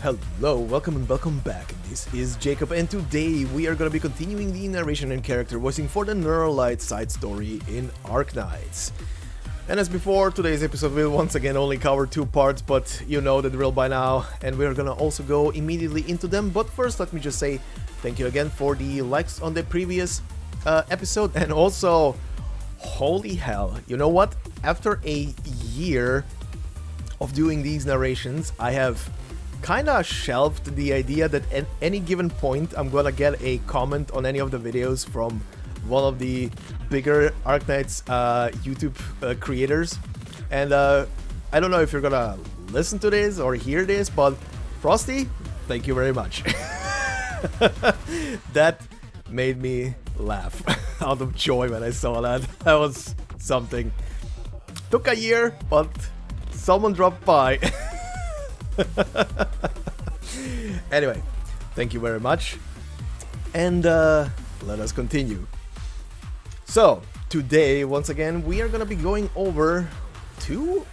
Hello, welcome and welcome back. This is Jacob, and today we are going to be continuing the narration and character voicing for the Narration side story in Arknights. And as before, today's episode will once again only cover two parts, but you know the drill by now, and we're gonna also go immediately into them. But first, let me just say thank you again for the likes on the previous episode, and also, holy hell, you know what? After a year of doing these narrations, I have kinda shelved the idea that at any given point I'm gonna get a comment on any of the videos from one of the bigger Arknights YouTube creators, and I don't know if you're gonna listen to this or hear this, but Frosty, thank you very much. That made me laugh out of joy when I saw that. That was something. Took a year, but someone dropped by. Anyway, thank you very much, and let us continue. So, today, once again, we are gonna be going over two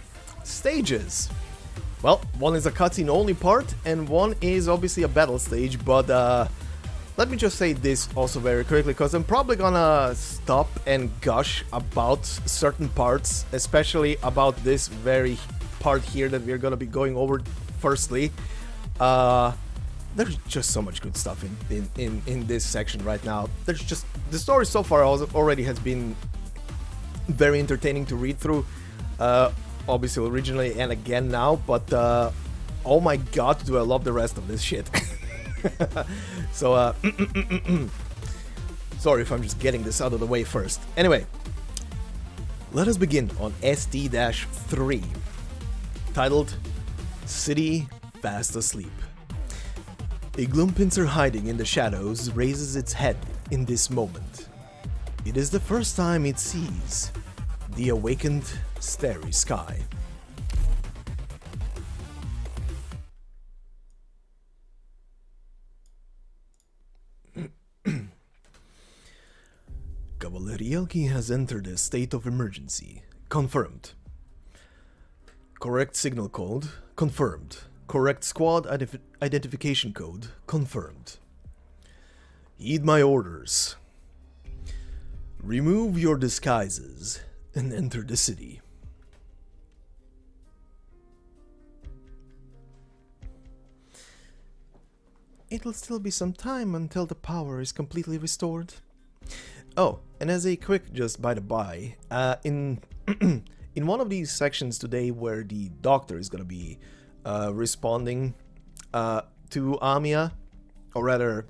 stages. Well, one is a cutscene only part, and one is obviously a battle stage, but let me just say this also very quickly, because I'm probably gonna stop and gush about certain parts, especially about this very part here that we're gonna be going over firstly. There's just so much good stuff in this section right now. There's just, the story so far already has been very entertaining to read through, obviously originally and again now, but oh my god, do I love the rest of this shit. So sorry if I'm just getting this out of the way first. Anyway, let us begin on ST-3, titled City Fast Asleep. A gloom-pincer hiding in the shadows raises its head in this moment. It is the first time it sees the awakened, starry sky. Cavallerielki has entered a state of emergency. Confirmed. Correct signal code. Confirmed. Correct squad identification code. Confirmed. Heed my orders. Remove your disguises and enter the city. It'll still be some time until the power is completely restored. Oh, and as a quick just by the by, in one of these sections today where the doctor is gonna be responding to Amiya, or rather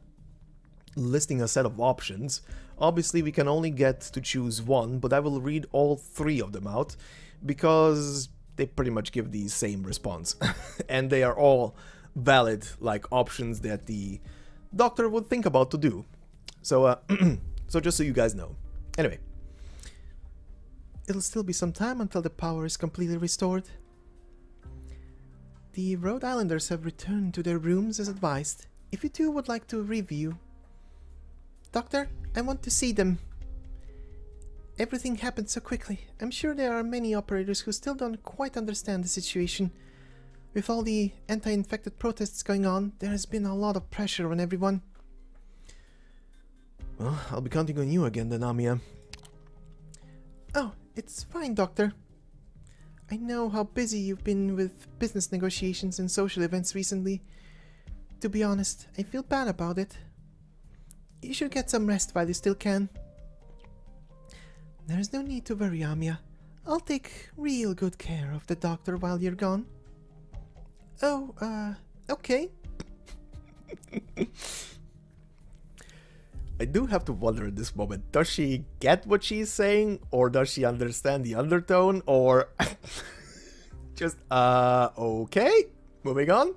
listing a set of options. Obviously we can only get to choose one, but I will read all three of them out because they pretty much give the same response. And they are all valid, like, options that the doctor would think about to do. So so just so you guys know. Anyway, it'll still be some time until the power is completely restored. The Rhode Islanders have returned to their rooms as advised. If you two would like to review. Doctor, I want to see them. Everything happened so quickly. I'm sure there are many operators who still don't quite understand the situation. With all the anti-infected protests going on, there has been a lot of pressure on everyone. Well, I'll be counting on you again then, Amiya. Oh, it's fine, Doctor. I know how busy you've been with business negotiations and social events recently. To be honest, I feel bad about it. You should get some rest while you still can. There's no need to worry, Amiya. I'll take real good care of the doctor while you're gone. Oh, okay. I do have to wonder at this moment, does she get what she's saying, or does she understand the undertone, or just, okay, moving on.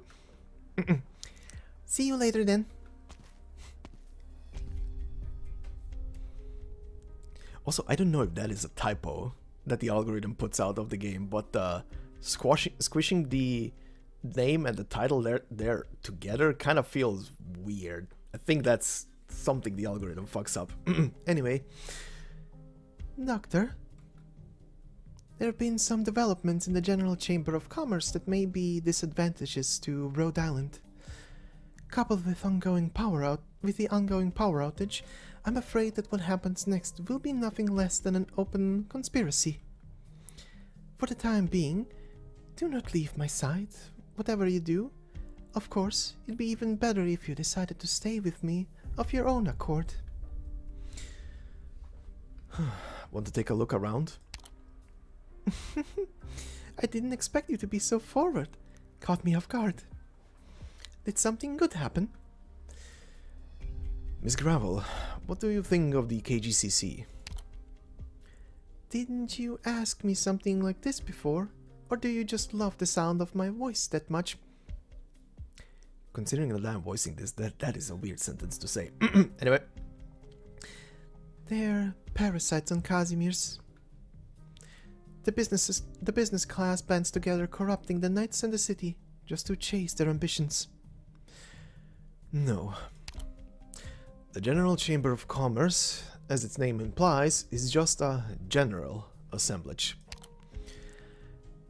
See you later then. Also, I don't know if that is a typo that the algorithm puts out of the game, but squishing the name and the title there together kind of feels weird. I think that's something the algorithm fucks up. Anyway. Doctor, there have been some developments in the General Chamber of Commerce that may be disadvantageous to Rhode Island. coupled with the ongoing power outage, I'm afraid that what happens next will be nothing less than an open conspiracy. For the time being, do not leave my side, whatever you do. Of course, it'd be even better if you decided to stay with me of your own accord. Want to take a look around? I didn't expect you to be so forward. Caught me off guard. Did something good happen? Miss Gravel, what do you think of the KGCC? Didn't you ask me something like this before? Or do you just love the sound of my voice that much? Considering that I'm voicing this, that is a weird sentence to say. Anyway. They're parasites on Casimirs. The business class bands together, corrupting the knights and the city, just to chase their ambitions. No. The General Chamber of Commerce, as its name implies, is just a general assemblage.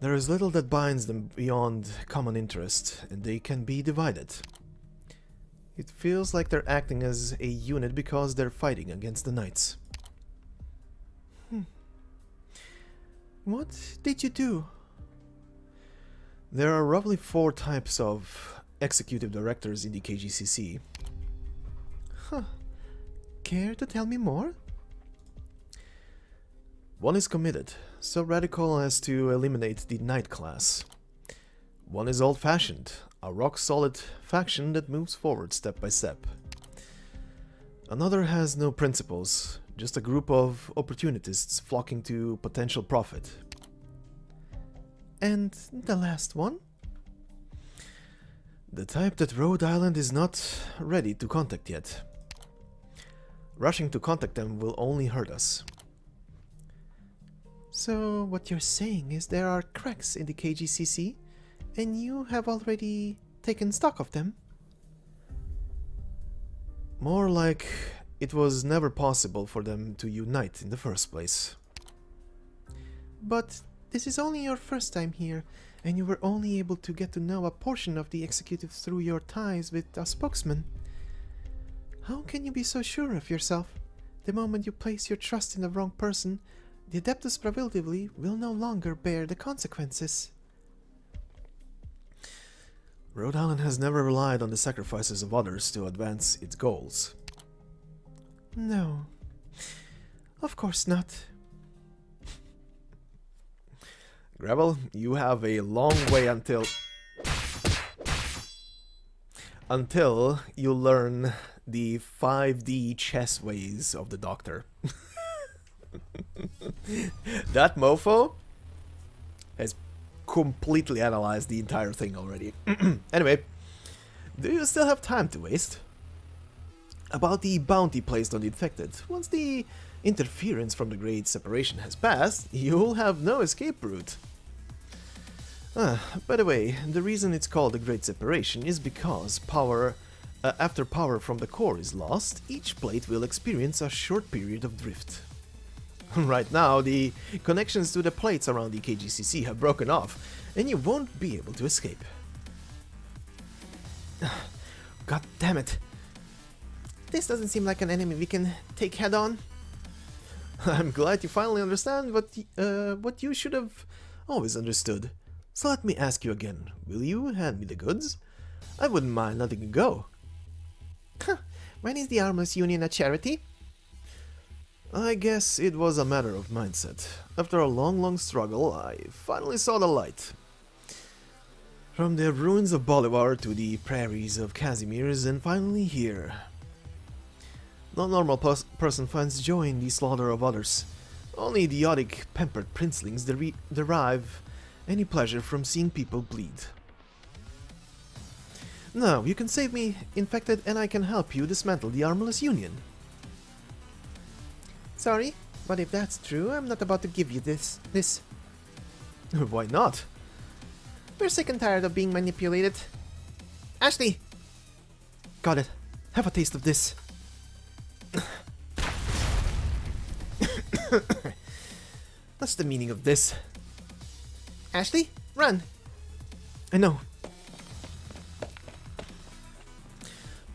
There is little that binds them beyond common interest, and they can be divided. It feels like they're acting as a unit because they're fighting against the knights. What did you do? There are roughly 4 types of executive directors in the KGCC. Huh. Care to tell me more? One is committed, so radical as to eliminate the knight class. One is old-fashioned, a rock-solid faction that moves forward step by step. Another has no principles, just a group of opportunists flocking to potential profit. And the last one? The type that Rhode Island is not ready to contact yet. Rushing to contact them will only hurt us. So what you're saying is there are cracks in the KGCC, and you have already taken stock of them? More like it was never possible for them to unite in the first place. But this is only your first time here, and you were only able to get to know a portion of the executive through your ties with a spokesman. How can you be so sure of yourself? The moment you place your trust in the wrong person, the Adeptus Prohibitively will no longer bear the consequences. Rhode Island has never relied on the sacrifices of others to advance its goals. No, of course not. Gravel, you have a long way until you learn the 5D chess ways of the Doctor. That mofo has completely analyzed the entire thing already. Anyway, do you still have time to waste? About the bounty placed on the infected. Once the interference from the Great Separation has passed, you'll have no escape route. By the way, the reason it's called the Great Separation is because after power from the core is lost, each plate will experience a short period of drift. Right now, the connections to the plates around the KGCC have broken off, and you won't be able to escape. God damn it! This doesn't seem like an enemy we can take head on. I'm glad you finally understand what you should have always understood. So let me ask you again, will you hand me the goods? I wouldn't mind letting you go. When is the Armless Union a charity? I guess it was a matter of mindset. After a long struggle, I finally saw the light. From the ruins of Bolivar to the prairies of Casimirs, and finally here. No normal person finds joy in the slaughter of others. Only idiotic, pampered princelings derive any pleasure from seeing people bleed. Now, you can save me, infected, and I can help you dismantle the Armless Union. Sorry, but if that's true, I'm not about to give you this. Why not? We're sick and tired of being manipulated. Ashley! Got it. Have a taste of this. What's the meaning of this? Ashley, run! I know.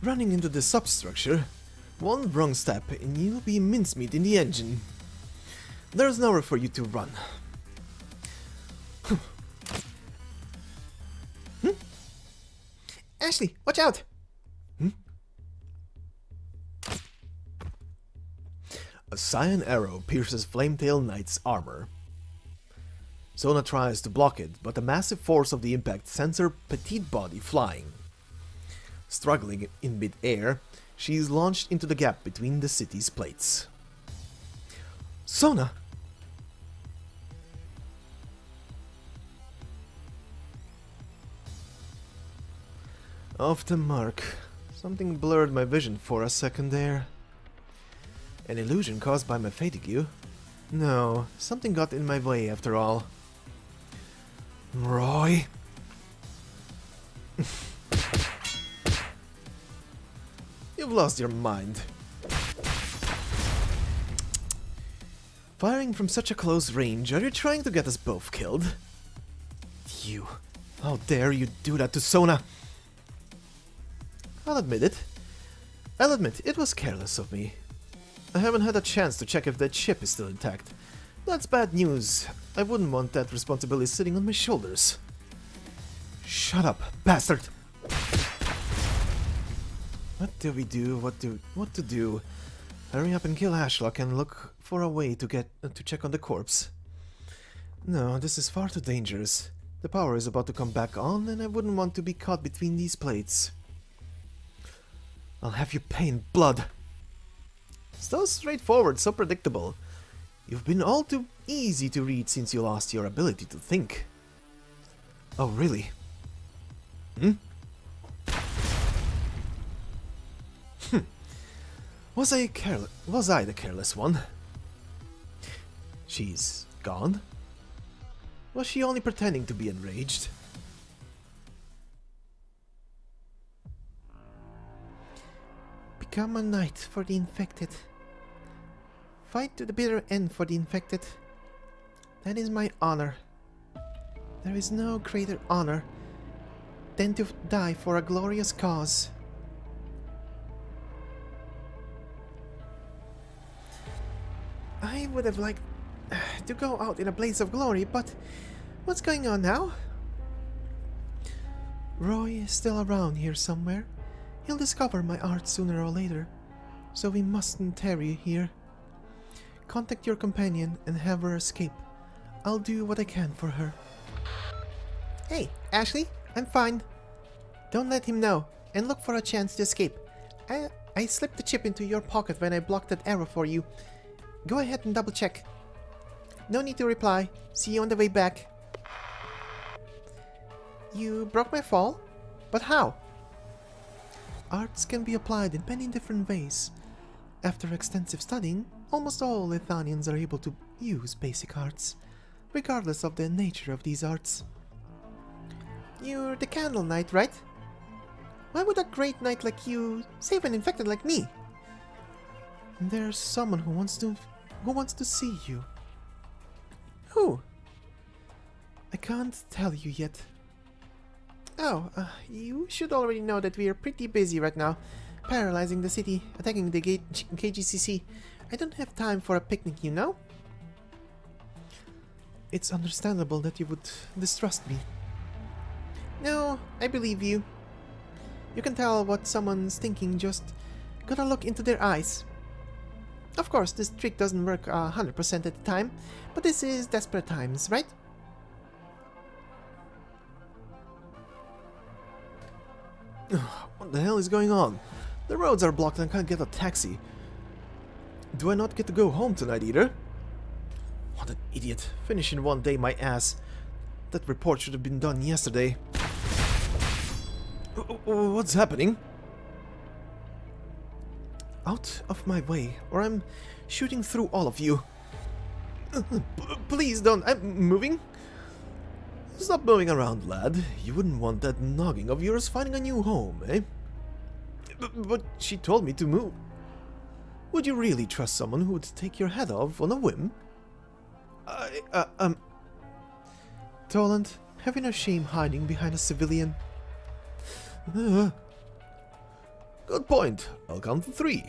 Running into the substructure. One wrong step and you'll be mincemeat in the engine. There's nowhere for you to run. Ashley, watch out! A cyan arrow pierces Flametail Knight's armor. Sona tries to block it, but the massive force of the impact sends her petite body flying. Struggling in mid-air, she is launched into the gap between the city's plates. Sona! Off the mark. Something blurred my vision for a second there. An illusion caused by my fatigue? No, something got in my way after all. Roy? You've lost your mind. Firing from such a close range, are you trying to get us both killed? You... How dare you do that to Sona? I'll admit it was careless of me. I haven't had a chance to check if that ship is still intact. That's bad news. I wouldn't want that responsibility sitting on my shoulders. Shut up, bastard! What do we do? What to do? Hurry up and kill Ashlock and look for a way to check on the corpse. No, this is far too dangerous. The power is about to come back on and I wouldn't want to be caught between these plates. I'll have you pay in blood. So straightforward, so predictable. You've been all too easy to read since you lost your ability to think. Oh, really? Was I the careless one? She's gone? Was she only pretending to be enraged? Become a knight for the infected. Fight to the bitter end for the infected. That is my honor. There is no greater honor than to die for a glorious cause. I would have liked to go out in a blaze of glory, but what's going on now? Roy is still around here somewhere. He'll discover my art sooner or later, so we mustn't tarry here. Contact your companion and have her escape. I'll do what I can for her. Hey, Ashley, I'm fine. Don't let him know, and look for a chance to escape. I slipped the chip into your pocket when I blocked that arrow for you. Go ahead and double check. No need to reply. See you on the way back. You broke my fall? But how? Arts can be applied in many different ways. After extensive studying, almost all Lithanians are able to use basic arts, regardless of the nature of these arts. You're the Candle Knight, right? Why would a great knight like you save an infected like me? There's someone who wants to see you. Who? I can't tell you yet. Oh, you should already know that we are pretty busy right now, paralyzing the city, attacking the KGCC. I don't have time for a picnic, you know? It's understandable that you would distrust me. No, I believe you. You can tell what someone's thinking, just gotta look into their eyes. Of course, this trick doesn't work 100% at the time, but this is desperate times, right? What the hell is going on? The roads are blocked and I can't get a taxi. Do I not get to go home tonight either? What an idiot. Finish in one day, my ass. That report should have been done yesterday. What's happening? Out of my way, or I'm shooting through all of you. Please don't. I'm moving. Stop moving around, lad. You wouldn't want that noggin of yours finding a new home, eh? But she told me to move. Would you really trust someone who would take your head off on a whim? Toland, have you no shame hiding behind a civilian? Go Good point. I'll count to 3.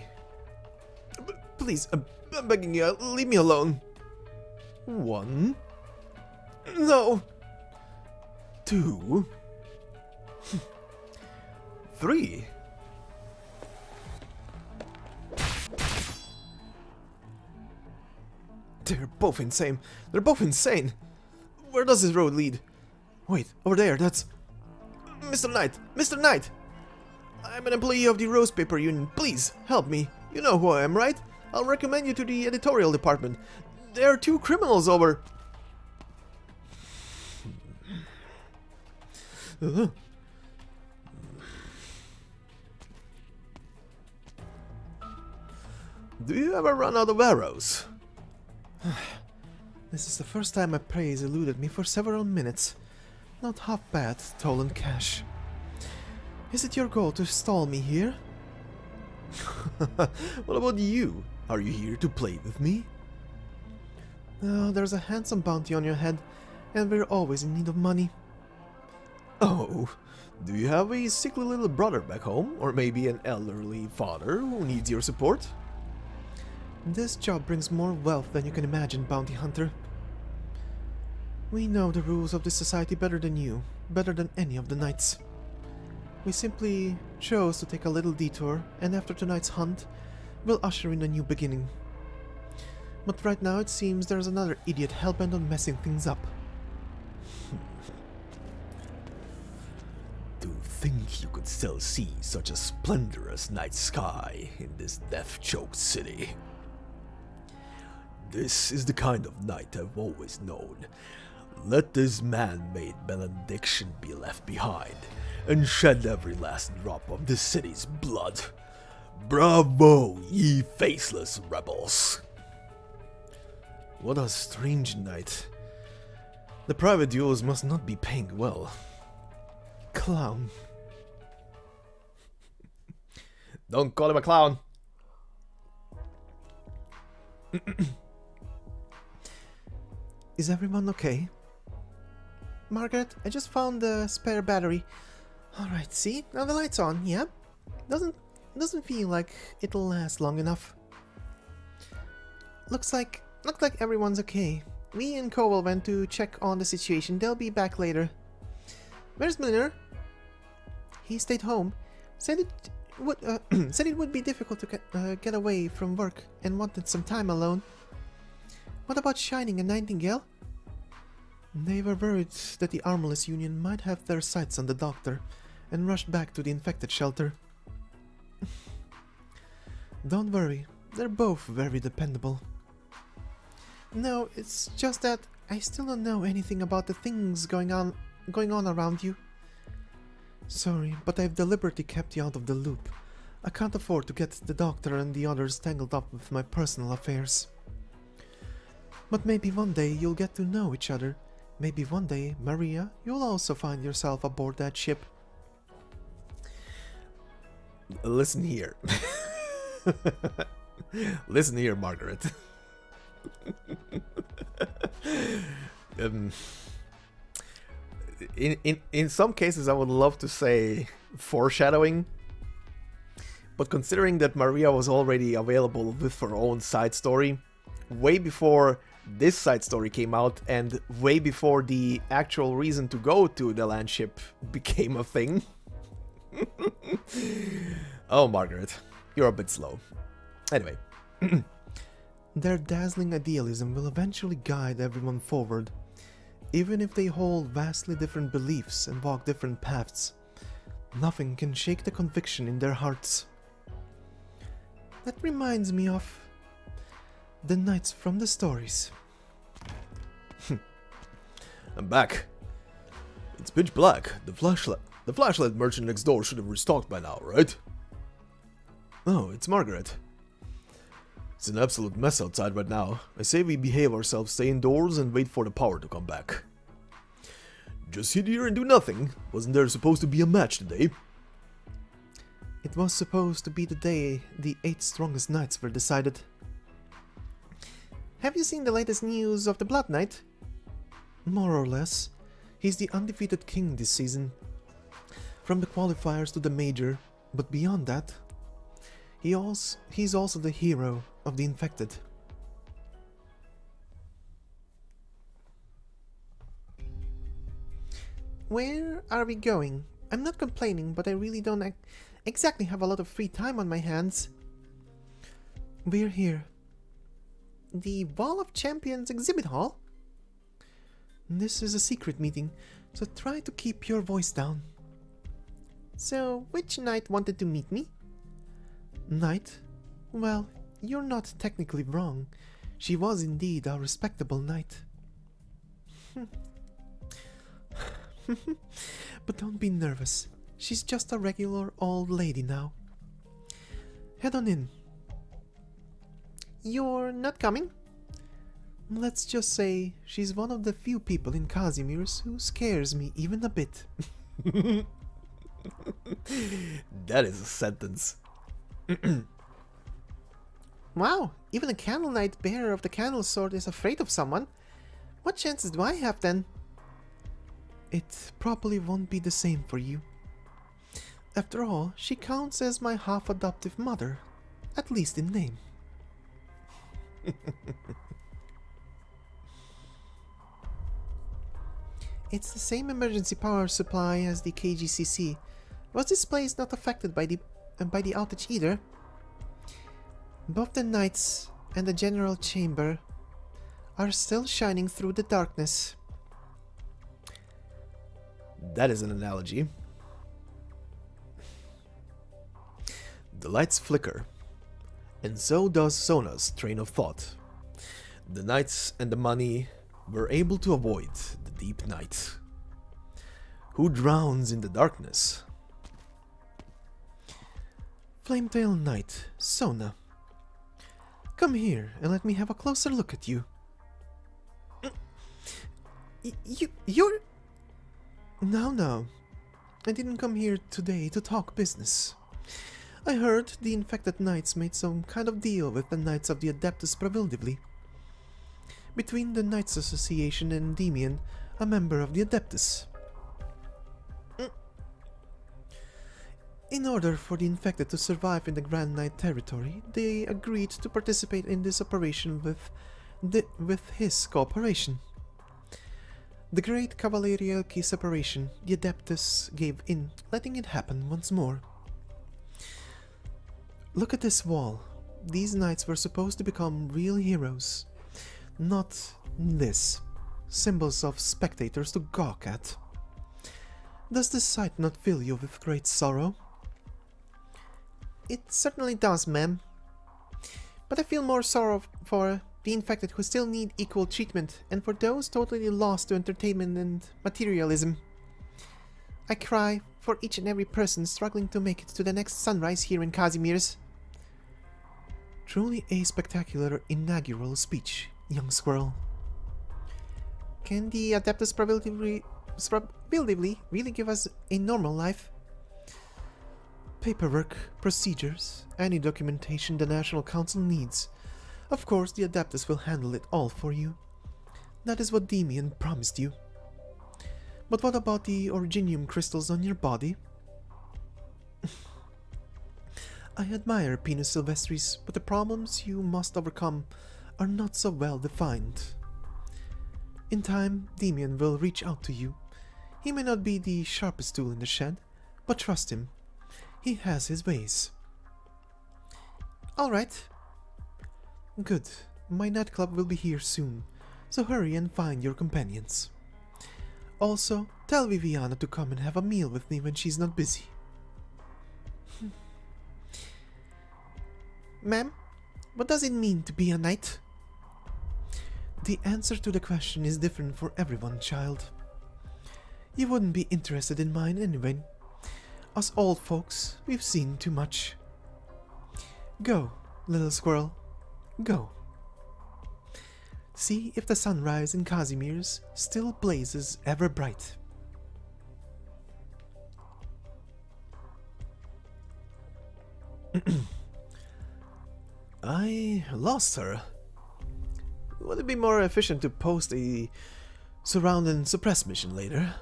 Please, I'm begging you, leave me alone. 1. No. 2. 3. They're both insane. They're both insane. Where does this road lead? Wait, over there, that's... Mr. Knight! Mr. Knight! I'm an employee of the Rose Paper Union. Please, help me. You know who I am, right? I'll recommend you to the editorial department. There are 2 criminals over... Do you ever run out of arrows? This is the first time my prey has eluded me for several minutes. Not half bad, stolen cash. Is it your goal to stall me here? What about you? Are you here to play with me? No, there's a handsome bounty on your head, and we're always in need of money. Oh, do you have a sickly little brother back home, or maybe an elderly father who needs your support? This job brings more wealth than you can imagine, bounty hunter. We know the rules of this society better than you, better than any of the knights. We simply chose to take a little detour, and after tonight's hunt, we'll usher in a new beginning. But right now it seems there's another idiot hellbent on messing things up. To think you could still see such a splendorous night sky in this death-choked city. This is the kind of night I've always known. Let this man-made benediction be left behind, and shed every last drop of the city's blood. Bravo, ye faceless rebels! What a strange night. The private duels must not be paying well. Clown. Don't call him a clown. Is everyone okay? Margaret, I just found the spare battery. Alright, see? Now the light's on, yeah? Doesn't feel like it'll last long enough. Looks like everyone's okay. We and Cowell went to check on the situation. They'll be back later. Where's Miller? He stayed home. Said it would be difficult to get away from work and wanted some time alone. What about Shining and Nightingale? They were worried that the Armorless Union might have their sights on the doctor and rushed back to the infected shelter. Don't worry, they're both very dependable. No, it's just that I still don't know anything about the things going on around you. Sorry, but I've deliberately kept you out of the loop. I can't afford to get the doctor and the others tangled up with my personal affairs. But maybe one day you'll get to know each other. Maybe one day, Maria, you'll also find yourself aboard that ship. Listen here. Listen here, Margaret. In some cases I would love to say foreshadowing, but considering that Maria was already available with her own side story way before this side story came out and way before the actual reason to go to the land ship became a thing. Oh, Margaret, you're a bit slow. Anyway. Their dazzling idealism will eventually guide everyone forward. Even if they hold vastly different beliefs and walk different paths, nothing can shake the conviction in their hearts. That reminds me of the knights from the stories. I'm back. It's pitch black. The flashlight merchant next door should have restocked by now, right? Oh, it's Margaret. It's an absolute mess outside right now. I say we behave ourselves, stay indoors, and wait for the power to come back. Just sit here and do nothing. Wasn't there supposed to be a match today? It was supposed to be the day the 8 strongest knights were decided. Have you seen the latest news of the Blood Knight? More or less. He's the undefeated king this season. From the qualifiers to the major, but beyond that, He's also the hero of the infected. Where are we going? I'm not complaining, but I really don't exactly have a lot of free time on my hands. We're here. The Wall of Champions exhibit hall? This is a secret meeting, so try to keep your voice down. So, which knight wanted to meet me? Knight? Well, you're not technically wrong. She was indeed a respectable knight. But don't be nervous. She's just a regular old lady now. Head on in. You're not coming? Let's just say she's one of the few people in Casimir's who scares me even a bit. That is a sentence. Wow, even a candle knight bearer of the candle sword is afraid of someone. What chances do I have then? It probably won't be the same for you. After all, she counts as my half-adoptive mother, at least in name. It's the same emergency power supply as the KGCC. Was this place not affected by the outage either? Both the knights and the general chamber are still shining through the darkness. That is an analogy. The lights flicker, and so does Sona's train of thought. The knights and the money were able to avoid the deep night. Who drowns in the darkness? Flametail Knight, Sona. Come here and let me have a closer look at you. You're... No. I didn't come here today to talk business. I heard the infected knights made some kind of deal with the Knights of the Adeptus Pravildivli. Between the Knights Association and Endymion, a member of the Adeptus. In order for the infected to survive in the Grand Knight territory, they agreed to participate in this operation with his cooperation. The great Cavalerial separation, the Adeptus gave in, letting it happen once more. Look at this wall. These knights were supposed to become real heroes. Not this. Symbols of spectators to gawk at. Does this sight not fill you with great sorrow? It certainly does, ma'am. But I feel more sorrow for the infected who still need equal treatment, and for those totally lost to entertainment and materialism. I cry for each and every person struggling to make it to the next sunrise here in Casimir's. Truly a spectacular inaugural speech, young squirrel. Can the Adeptus Pravildivli really give us a normal life? Paperwork, procedures, any documentation the National Council needs. Of course, the Adeptus will handle it all for you. That is what Endymion promised you. But what about the originium crystals on your body? I admire Pinus Sylvestries, but the problems you must overcome are not so well defined. In time, Endymion will reach out to you. He may not be the sharpest tool in the shed, but trust him. He has his ways. Alright. Good. My nightclub will be here soon, so hurry and find your companions. Also, tell Viviana to come and have a meal with me when she's not busy. Ma'am, what does it mean to be a knight? The answer to the question is different for everyone, child. You wouldn't be interested in mine anyway. Us old folks, we've seen too much. Go, little squirrel, go. See if the sunrise in Casimir's still blazes ever bright. I lost her. Would it be more efficient to post a surround and suppress mission later?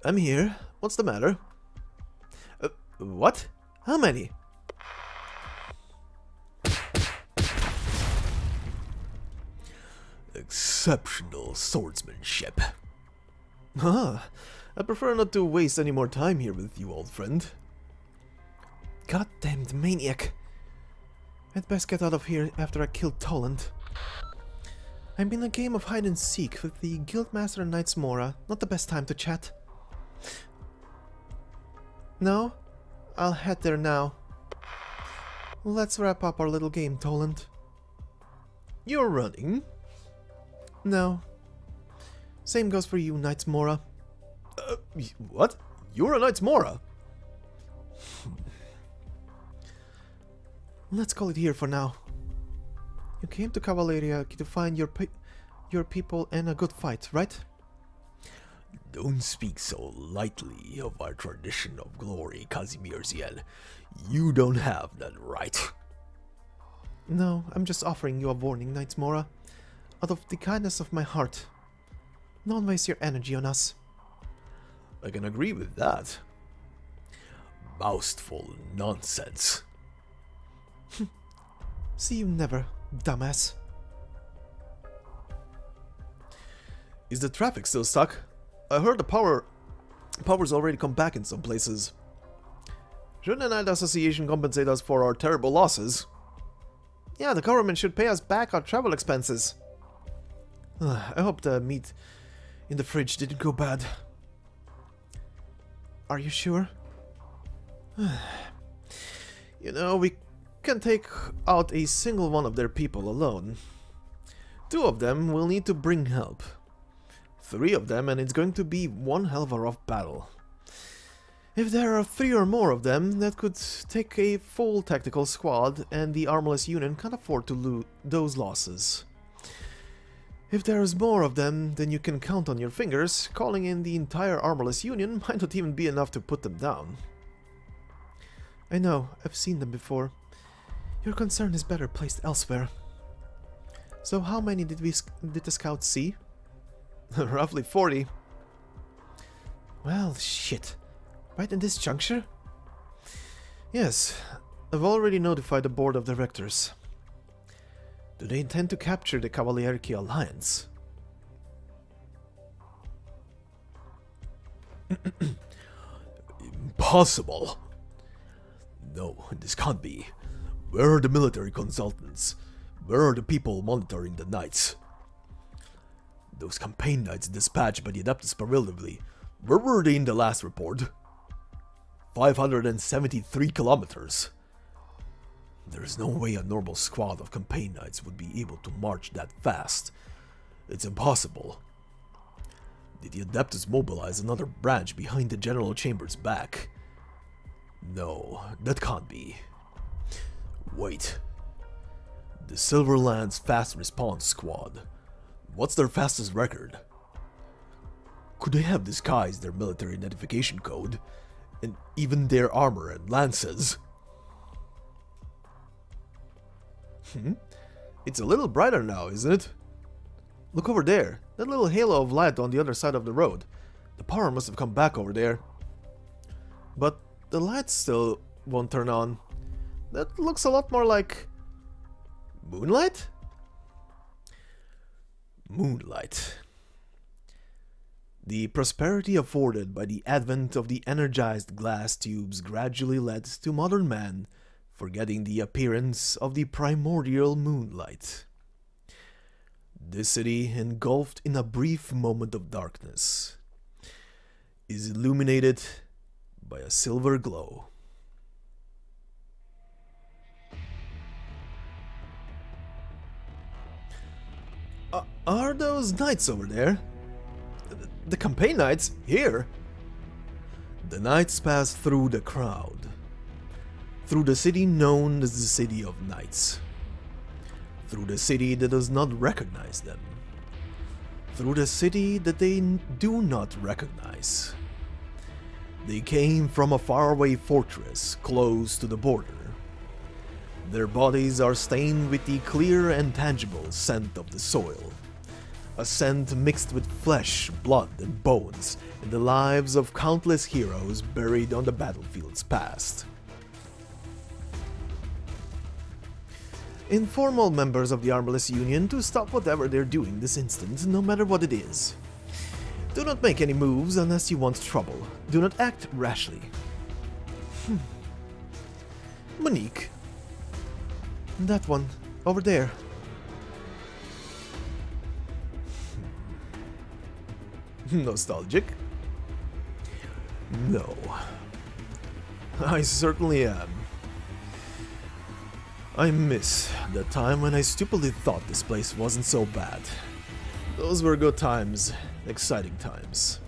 I'm here. What's the matter? What? How many? Exceptional swordsmanship. Ah, I prefer not to waste any more time here with you, old friend. Goddamned maniac. I'd best get out of here after I kill Toland. I'm in a game of hide and seek with the Guildmaster and Knights Mora. Not the best time to chat. No? I'll head there now. Let's wrap up our little game, Toland. You're running? No. Same goes for you, Knights Mora. What? You're a Knights Mora? Let's call it here for now. You came to Cavalleria to find your people and a good fight, right? Don't speak so lightly of our tradition of glory, Kazimierziel. You don't have that right. No, I'm just offering you a warning, Knights Mora. Out of the kindness of my heart. Don't waste your energy on us. I can agree with that. Boastful nonsense. See you never, dumbass. Is the traffic still stuck? I heard the power's already come back in some places. Shouldn't the Knight Association compensate us for our terrible losses? Yeah, the government should pay us back our travel expenses. I hope the meat in the fridge didn't go bad. Are you sure? You know, we can take out a single one of their people alone. 2 of them will need to bring help. 3 of them, and it's going to be one hell of a rough battle. If there are 3 or more of them, that could take a full tactical squad, and the Armorless Union can't afford to lose those losses. If there's more of them than you can count on your fingers, calling in the entire Armorless Union might not even be enough to put them down. I know, I've seen them before. Your concern is better placed elsewhere. So how many did the scouts see? Roughly 40. Well, shit. Right in this juncture? Yes, I've already notified the board of directors. Do they intend to capture the Cavalierki Alliance? Impossible! No, this can't be. Where are the military consultants? Where are the people monitoring the knights? Those campaign knights dispatched by the Adeptus Perilously, where were they in the last report? 573 kilometers. There's no way a normal squad of campaign knights would be able to march that fast. It's impossible. Did the Adeptus mobilize another branch behind the General Chamber's back? No, that can't be. Wait. The Silverland's Fast Response Squad. What's their fastest record? Could they have disguised their military identification code? And even their armor and lances? It's a little brighter now, isn't it? Look over there. That little halo of light on the other side of the road. The power must have come back over there. But the lights still won't turn on. That looks a lot more like... moonlight? Moonlight. The prosperity afforded by the advent of the energized glass tubes gradually led to modern man forgetting the appearance of the primordial moonlight. This city, engulfed in a brief moment of darkness, is illuminated by a silver glow. Are those knights over there? The campaign knights? Here? The knights pass through the crowd. Through the city known as the City of Knights. Through the city that does not recognize them. Through the city that they do not recognize. They came from a faraway fortress close to the border. Their bodies are stained with the clear and tangible scent of the soil. A scent mixed with flesh, blood, and bones in the lives of countless heroes buried on the battlefield's past. informal members of the Armless Union to stop whatever they're doing this instant, no matter what it is. Do not make any moves unless you want trouble. Do not act rashly. Monique. That one, over there. Nostalgic? No. I certainly am. I miss the time when I stupidly thought this place wasn't so bad. Those were good times, exciting times.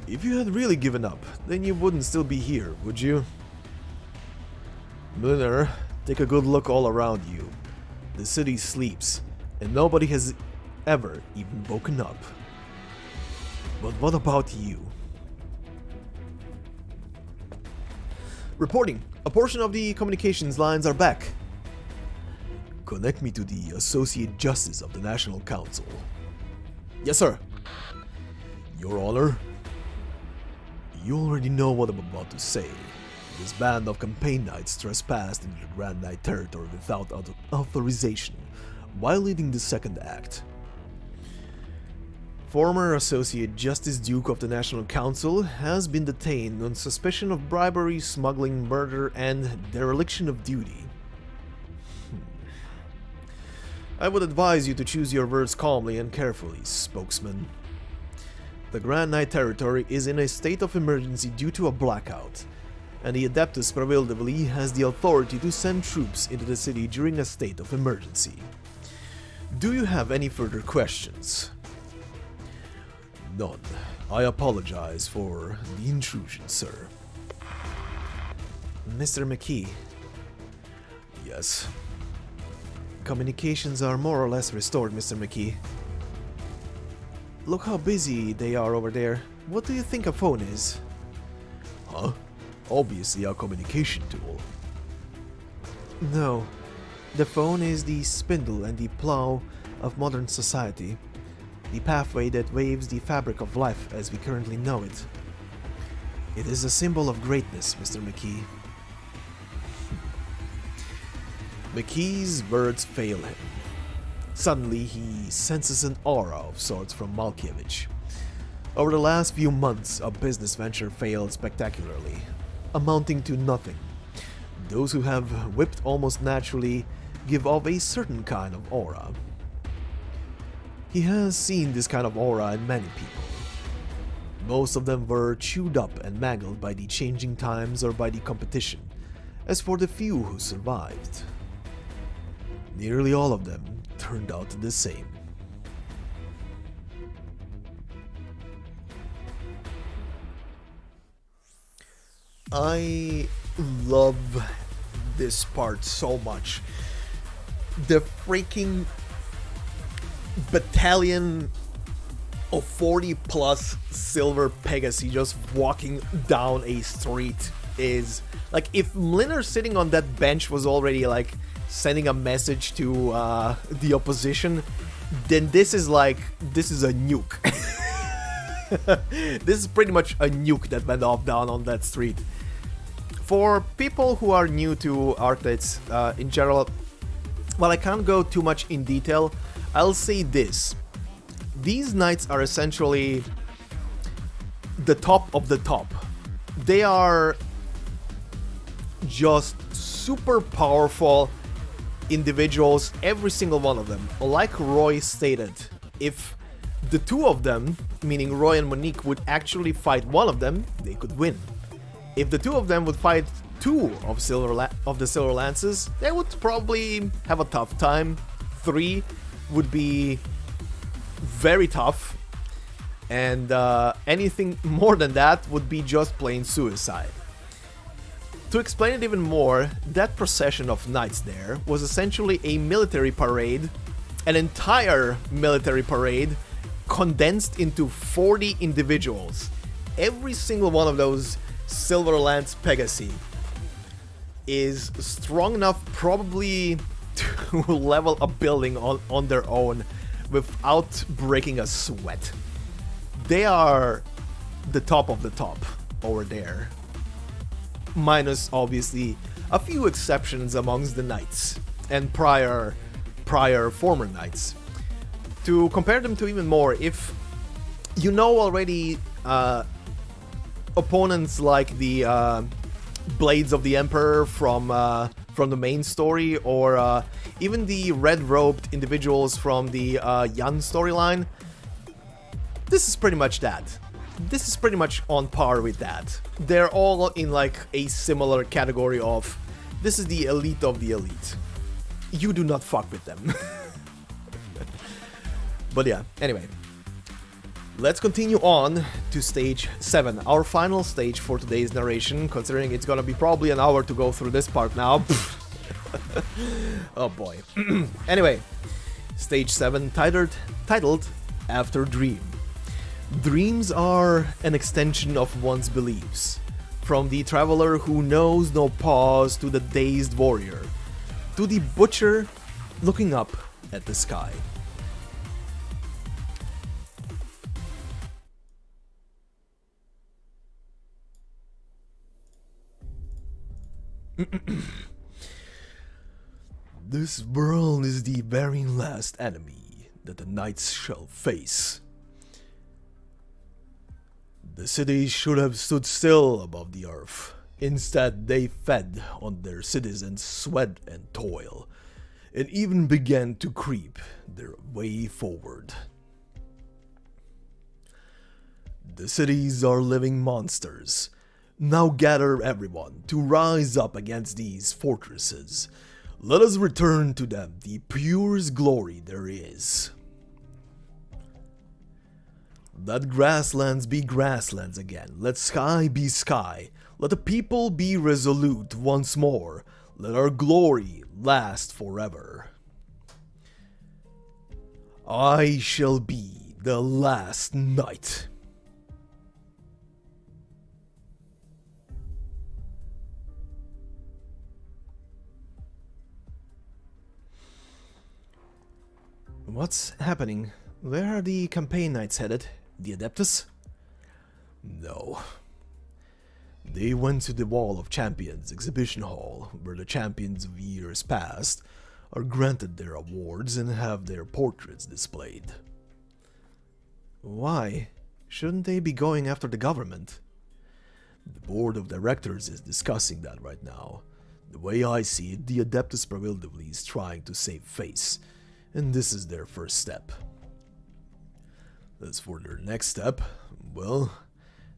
If you had really given up, then you wouldn't still be here, would you? Mlynnar, take a good look all around you. The city sleeps, and nobody has ever even woken up. But what about you? Reporting. A portion of the communications lines are back. Connect me to the Associate Justice of the National Council. Yes, sir. Your Honor? You already know what I'm about to say. This band of campaign knights trespassed into the Grand Knight territory without authorization, violating the Second Act. Former Associate Justice Duke of the National Council has been detained on suspicion of bribery, smuggling, murder, and dereliction of duty. I would advise you to choose your words calmly and carefully, spokesman. The Grand Knight territory is in a state of emergency due to a blackout, and the Adeptus Prevailably has the authority to send troops into the city during a state of emergency. Do you have any further questions? None. I apologize for the intrusion, sir. Mr. McKee. Yes. Communications are more or less restored, Mr. McKee. Look how busy they are over there. What do you think a phone is? Huh? Obviously a communication tool. No. The phone is the spindle and the plow of modern society. The pathway that waves the fabric of life as we currently know it. It is a symbol of greatness, Mr. McKee. McKee's words fail him. Suddenly, he senses an aura of sorts from Malkiewicz. Over the last few months, a business venture failed spectacularly, amounting to nothing. Those who have whipped almost naturally give off a certain kind of aura. He has seen this kind of aura in many people. Most of them were chewed up and mangled by the changing times or by the competition, as for the few who survived. Nearly all of them turned out the same. I love this part so much. The freaking battalion of 40 plus silver Pegasi just walking down a street is like, if Mlynnar sitting on that bench was already like sending a message to the opposition, then this is like, this is a nuke. This is pretty much a nuke that went off down on that street. For people who are new to Arknights in general, well, I can't go too much in detail. I'll say this. These knights are essentially the top of the top. They are just super powerful individuals, every single one of them. Like Roy stated, if the two of them, meaning Roy and Monique, would actually fight one of them, they could win. If the two of them would fight two of the Silver Lances, they would probably have a tough time. Three would be very tough, and anything more than that would be just plain suicide. To explain it even more, that procession of knights there was essentially a military parade, an entire military parade condensed into 40 individuals. Every single one of those Silver Lance Pegasi is strong enough probably to level a building on their own without breaking a sweat. They are the top of the top over there. Minus, obviously, a few exceptions amongst the knights and prior former knights. To compare them to even more, if you know already opponents like the Blades of the Emperor from the main story, or even the red-robed individuals from the Yan storyline, this is pretty much that. This is pretty much on par with that. They're all in like a similar category of, this is the elite of the elite. You do not fuck with them. But yeah, anyway. Let's continue on to stage 7, our final stage for today's narration, considering it's gonna be probably an hour to go through this part now. Oh boy. Anyway, stage 7, titled After Dream. Dreams are an extension of one's beliefs. From the traveler who knows no pause to the dazed warrior, to the butcher looking up at the sky. This world is the very last enemy that the knights shall face. The cities should have stood still above the earth. Instead, they fed on their citizens' sweat and toil, and even began to creep their way forward. The cities are living monsters. Now gather everyone to rise up against these fortresses. Let us return to them the purest glory there is. Let grasslands be grasslands again. Let sky be sky. Let the people be resolute once more. Let our glory last forever. I shall be the last knight. What's happening? Where are the campaign knights headed? The Adeptus? No. They went to the Wall of Champions exhibition hall, where the champions of years past are granted their awards and have their portraits displayed. Why? Shouldn't they be going after the government? The board of directors is discussing that right now. The way I see it, the Adeptus Prohibively is trying to save face, and this is their first step. As for their next step, well,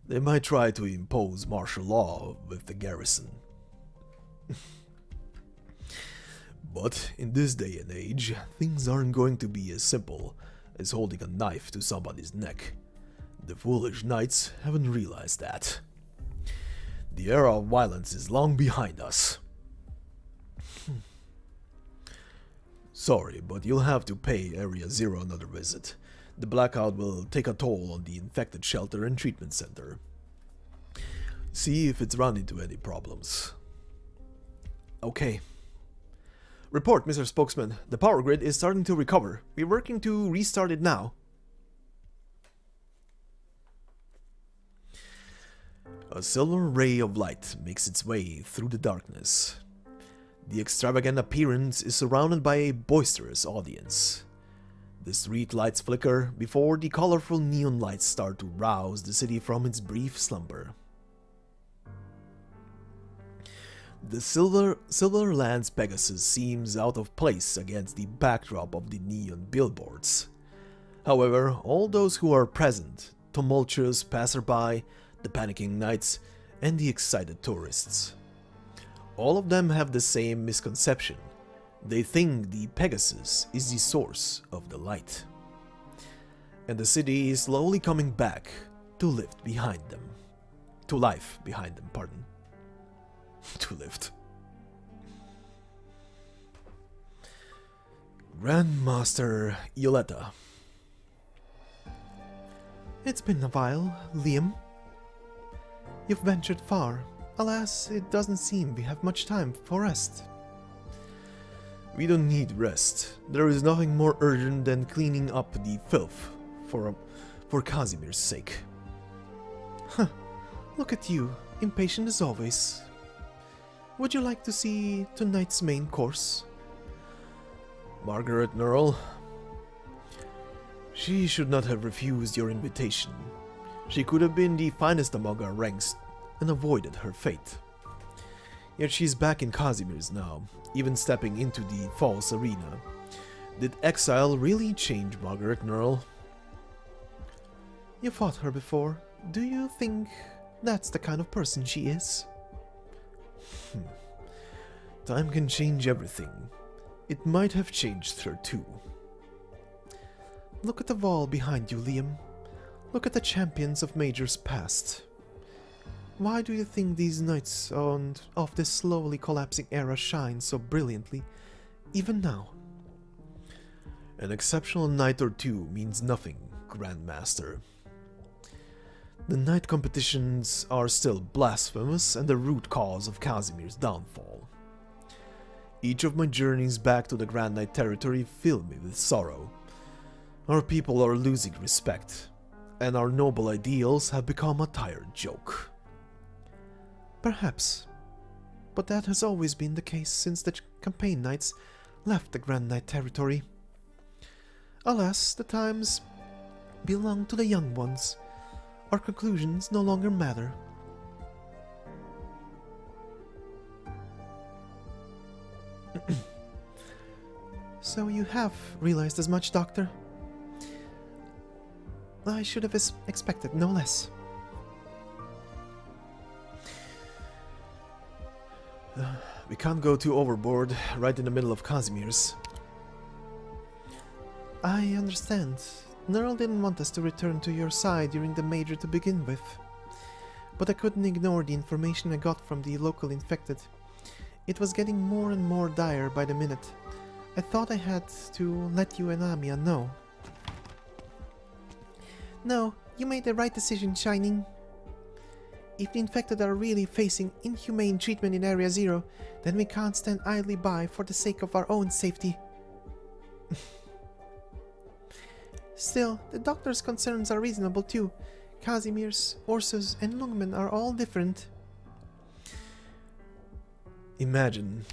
they might try to impose martial law with the garrison. But in this day and age, things aren't going to be as simple as holding a knife to somebody's neck. The foolish knights haven't realized that. The era of violence is long behind us. Sorry, but you'll have to pay Area Zero another visit. The blackout will take a toll on the infected shelter and treatment center. See if it's run into any problems. Okay. Report, Mr. Spokesman. The power grid is starting to recover. We're working to restart it now. A silver ray of light makes its way through the darkness. The extravagant appearance is surrounded by a boisterous audience. The street lights flicker before the colorful neon lights start to rouse the city from its brief slumber. The Silver Lands Pegasus seems out of place against the backdrop of the neon billboards. However, all those who are present, tumultuous passerby, the panicking knights, and the excited tourists, all of them have the same misconception. They think the Pegasus is the source of the light. And the city is slowly coming back to live behind them. To life behind them, pardon. To lift. Grandmaster Ioletta. It's been a while, Liam. You've ventured far. Alas, it doesn't seem we have much time for rest. We don't need rest. There is nothing more urgent than cleaning up the filth for Casimir's sake. Huh, look at you, impatient as always. Would you like to see tonight's main course? Margaret Nearl. She should not have refused your invitation. She could have been the finest among our ranks and avoided her fate. Yet she's back in Casimir's now, even stepping into the false arena. Did exile really change Margaret Nearl? You fought her before. Do you think that's the kind of person she is? Time can change everything. It might have changed her too. Look at the wall behind you, Liam. Look at the champions of majors past. Why do you think these knights of this slowly collapsing era shine so brilliantly, even now? An exceptional knight or two means nothing, Grandmaster. The knight competitions are still blasphemous and the root cause of Casimir's downfall. Each of my journeys back to the Grand Knight territory fill me with sorrow. Our people are losing respect, and our noble ideals have become a tired joke. Perhaps, but that has always been the case since the campaign knights left the Grand Knight territory. Alas, the times belong to the young ones. Our conclusions no longer matter. So you have realized as much, Doctor? I should have expected no less. We can't go too overboard right in the middle of Casimir's. I understand. Nearl didn't want us to return to your side during the Major to begin with. But I couldn't ignore the information I got from the local infected. It was getting more and more dire by the minute. I thought I had to let you and Amia know. No, you made the right decision, Shining. If the infected are really facing inhumane treatment in Area Zero, then we can't stand idly by for the sake of our own safety. Still, the doctor's concerns are reasonable too. Casimir's, Ursus, and Lungmen are all different. Imagine.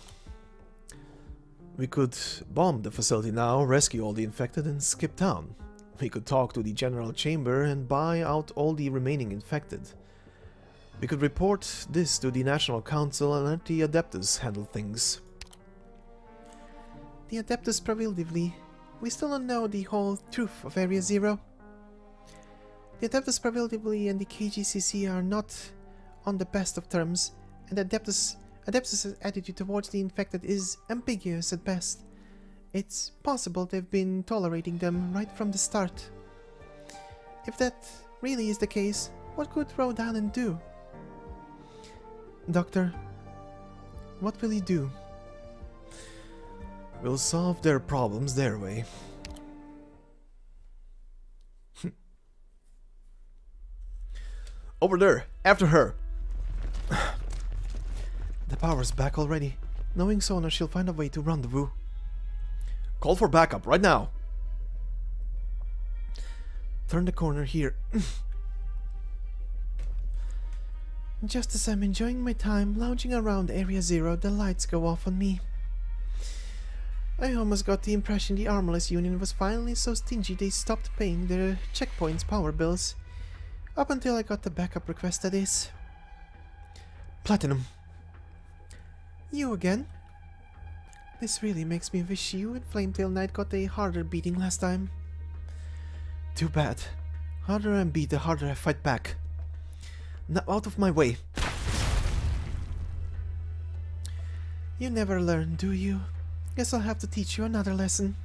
We could bomb the facility now, rescue all the infected, and skip town. We could talk to the General Chamber and buy out all the remaining infected. We could report this to the National Council and let the Adeptus handle things. The Adeptus Pravilively. We still don't know the whole truth of Area Zero. The Adeptus Pravilively and the KGCC are not on the best of terms, and Adeptus' attitude towards the infected is ambiguous at best. It's possible they've been tolerating them right from the start. If that really is the case, what could Rhode Island do? Doctor, what will you do? We'll solve their problems their way. Over there, after her! The power's back already. Knowing Sona, she'll find a way to rendezvous. Call for backup right now. Turn the corner here. Just as I'm enjoying my time lounging around Area Zero, the lights go off on me. I almost got the impression the Armorless Union was finally so stingy they stopped paying their checkpoints' power bills. Up until I got the backup request, that is. Platinum. You again? This really makes me wish you and Flametail Knight got a harder beating last time. Too bad. Harder I beat, the harder I fight back. Now out of my way. You never learn, do you? Guess I'll have to teach you another lesson.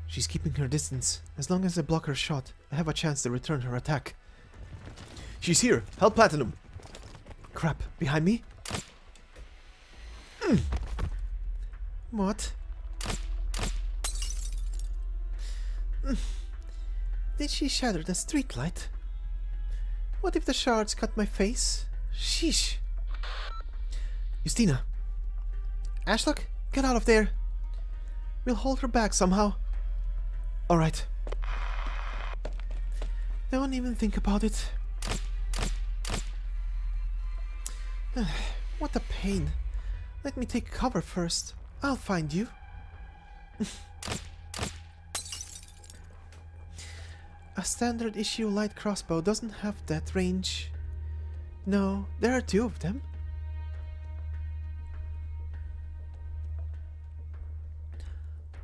She's keeping her distance. As long as I block her shot, I have a chance to return her attack. She's here! Help Platinum! Crap, behind me? What? Did she shatter the streetlight? What if the shards cut my face? Sheesh! Justina! Ashlock, get out of there! We'll hold her back somehow. Alright. Don't even think about it. What a pain. Let me take cover first. I'll find you. A standard issue light crossbow doesn't have that range. No, there are 2 of them.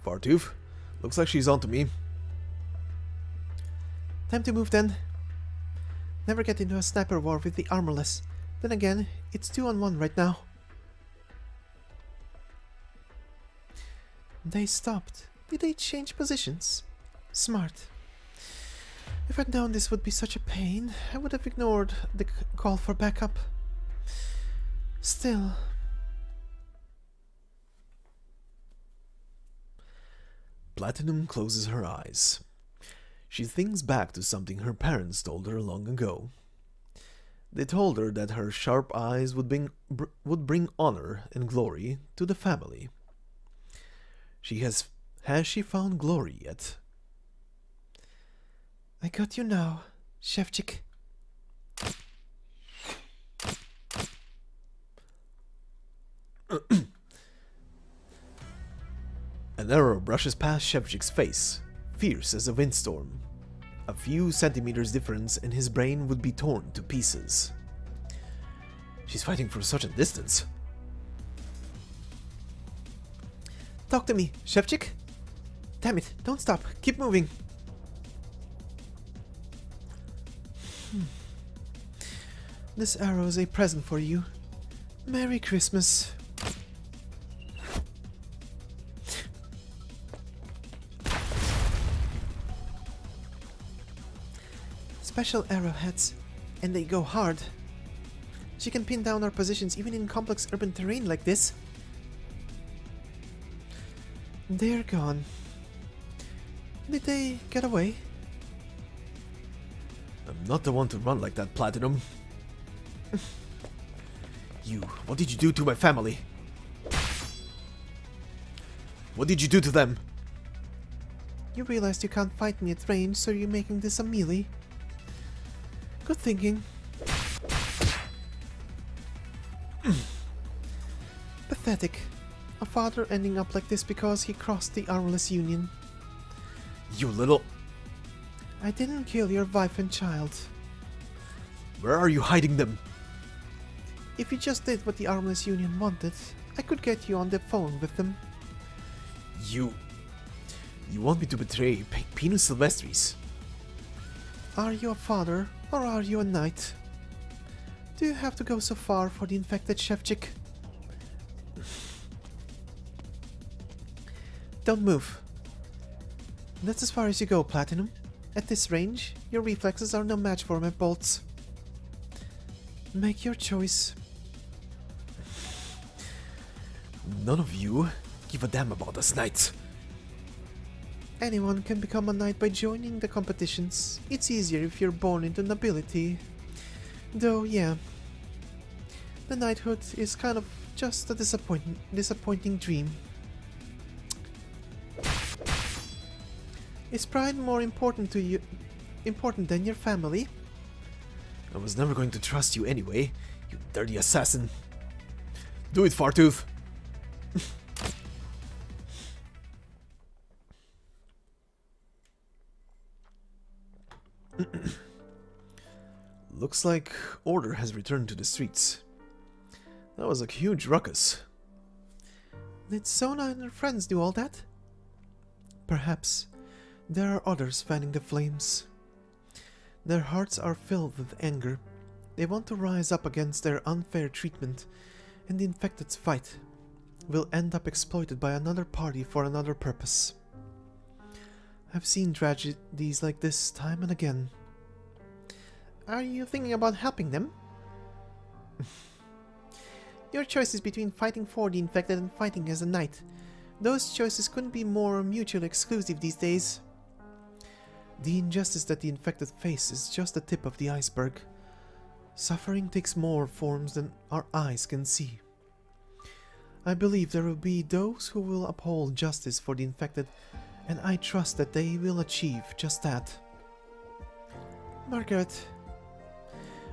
Fartooth, looks like she's onto me. Time to move then. Never get into a sniper war with the armorless. Then again, it's 2-on-1 right now. They stopped. Did they change positions? Smart. If I'd known this would be such a pain, I would have ignored the call for backup. Still... Platinum closes her eyes. She thinks back to something her parents told her long ago. They told her that her sharp eyes would bring honor and glory to the family. Has she found glory yet? I got you now, Shevchik. An arrow brushes past Shevchik's face, fierce as a windstorm. A few centimeters difference and his brain would be torn to pieces. She's fighting from such a distance. Talk to me, Shevchik. Damn it, don't stop, keep moving. This arrow is a present for you. Merry Christmas. Special arrowheads, and they go hard. She can pin down our positions even in complex urban terrain like this. They're gone. Did they get away? I'm not the one to run like that, Platinum. You, what did you do to my family? What did you do to them? You realized you can't fight me at range, so you're making this a melee. Good thinking. Pathetic. A father ending up like this because he crossed the armless union. You little... I didn't kill your wife and child. Where are you hiding them? If you just did what the armless union wanted, I could get you on the phone with them. You want me to betray Pinus Sylvestries? Are you a father, or are you a knight? Do you have to go so far for the infected Shevchik? Don't move. That's as far as you go, Platinum. At this range, your reflexes are no match for my bolts. Make your choice. None of you give a damn about us knights. Anyone can become a knight by joining the competitions. It's easier if you're born into nobility. Though, yeah. The knighthood is kind of just a disappointing dream. Is pride more important to you, than your family? I was never going to trust you anyway, you dirty assassin. Do it, Fartooth. Looks like order has returned to the streets. That was a huge ruckus. Did Sona and her friends do all that? Perhaps. There are others fanning the flames. Their hearts are filled with anger. They want to rise up against their unfair treatment, and the infected's fight will end up exploited by another party for another purpose. I've seen tragedies like this time and again. Are you thinking about helping them? Your choice is between fighting for the infected and fighting as a knight. Those choices couldn't be more mutually exclusive these days. The injustice that the infected face is just the tip of the iceberg. Suffering takes more forms than our eyes can see. I believe there will be those who will uphold justice for the infected, and I trust that they will achieve just that. Margaret.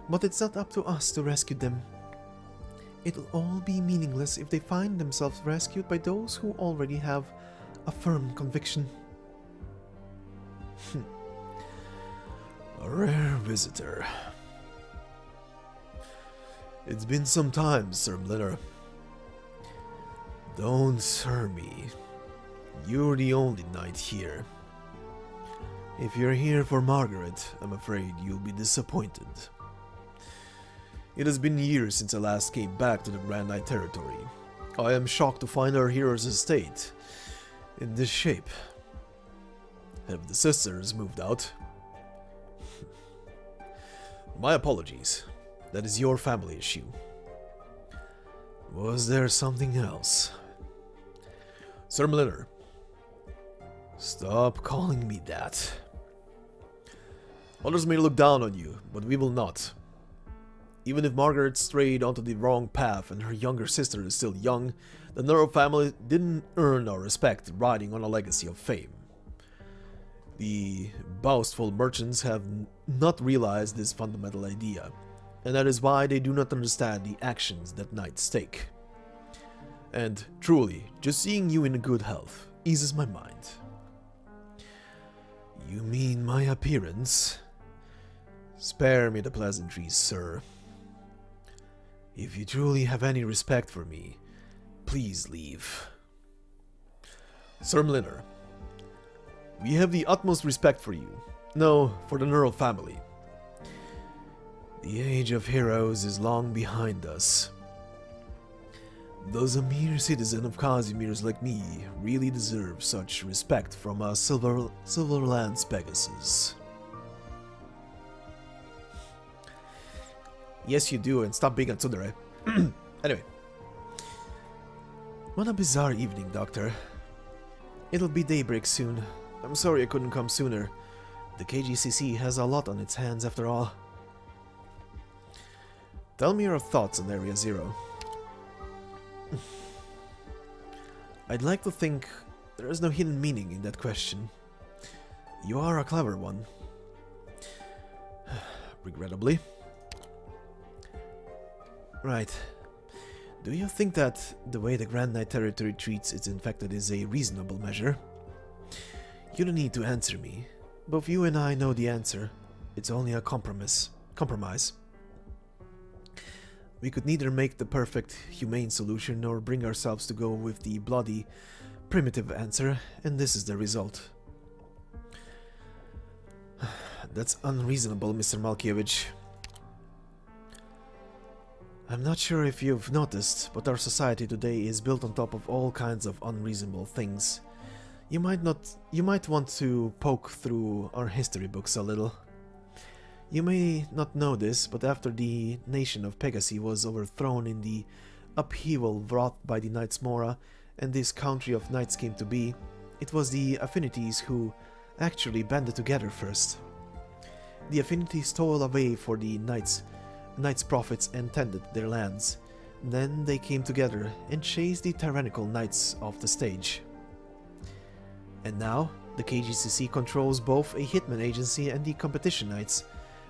But it's not up to us to rescue them. It'll all be meaningless if they find themselves rescued by those who already have a firm conviction. A rare visitor. It's been some time, Sir Mlinner. Don't sir me. You're the only knight here. If you're here for Margaret, I'm afraid you'll be disappointed. It has been years since I last came back to the Grand Knight territory. I am shocked to find our hero's estate in this shape. Have the sisters moved out? My apologies. That is your family issue. Was there something else? Sir Mlinner, stop calling me that. Others may look down on you, but we will not. Even if Margaret strayed onto the wrong path and her younger sister is still young, the Nearl family didn't earn our respect riding on a legacy of fame. The boastful merchants have not realized this fundamental idea, and that is why they do not understand the actions that knights take. And truly, just seeing you in good health eases my mind. You mean my appearance? Spare me the pleasantries, sir. If you truly have any respect for me, please leave. Sir Mlinner, we have the utmost respect for you. No, for the Nearl family. The age of heroes is long behind us. Does a mere citizen of Casimir's like me really deserve such respect from a Silverlands Pegasus? Yes, you do, and stop being a tsundere. Anyway. What a bizarre evening, Doctor. It'll be daybreak soon. I'm sorry I couldn't come sooner. The KGCC has a lot on its hands after all. Tell me your thoughts on Area Zero. I'd like to think there is no hidden meaning in that question. You are a clever one. Regrettably. Right. Do you think that the way the Grand Knight territory treats its infected is a reasonable measure? You don't need to answer me. Both you and I know the answer. It's only a compromise. We could neither make the perfect, humane solution nor bring ourselves to go with the bloody, primitive answer, and this is the result. That's unreasonable, Mr. Malkiewicz. I'm not sure if you've noticed, but our society today is built on top of all kinds of unreasonable things. You might want to poke through our history books a little. You may not know this, but after the nation of Pegasi was overthrown in the upheaval wrought by the Knights Mora, and this country of knights came to be, it was the Affinities who actually banded together first. The Affinities stole away for the Knights' profits and tended their lands. Then they came together and chased the tyrannical knights off the stage. And now, the KGCC controls both a hitman agency and the competition knights,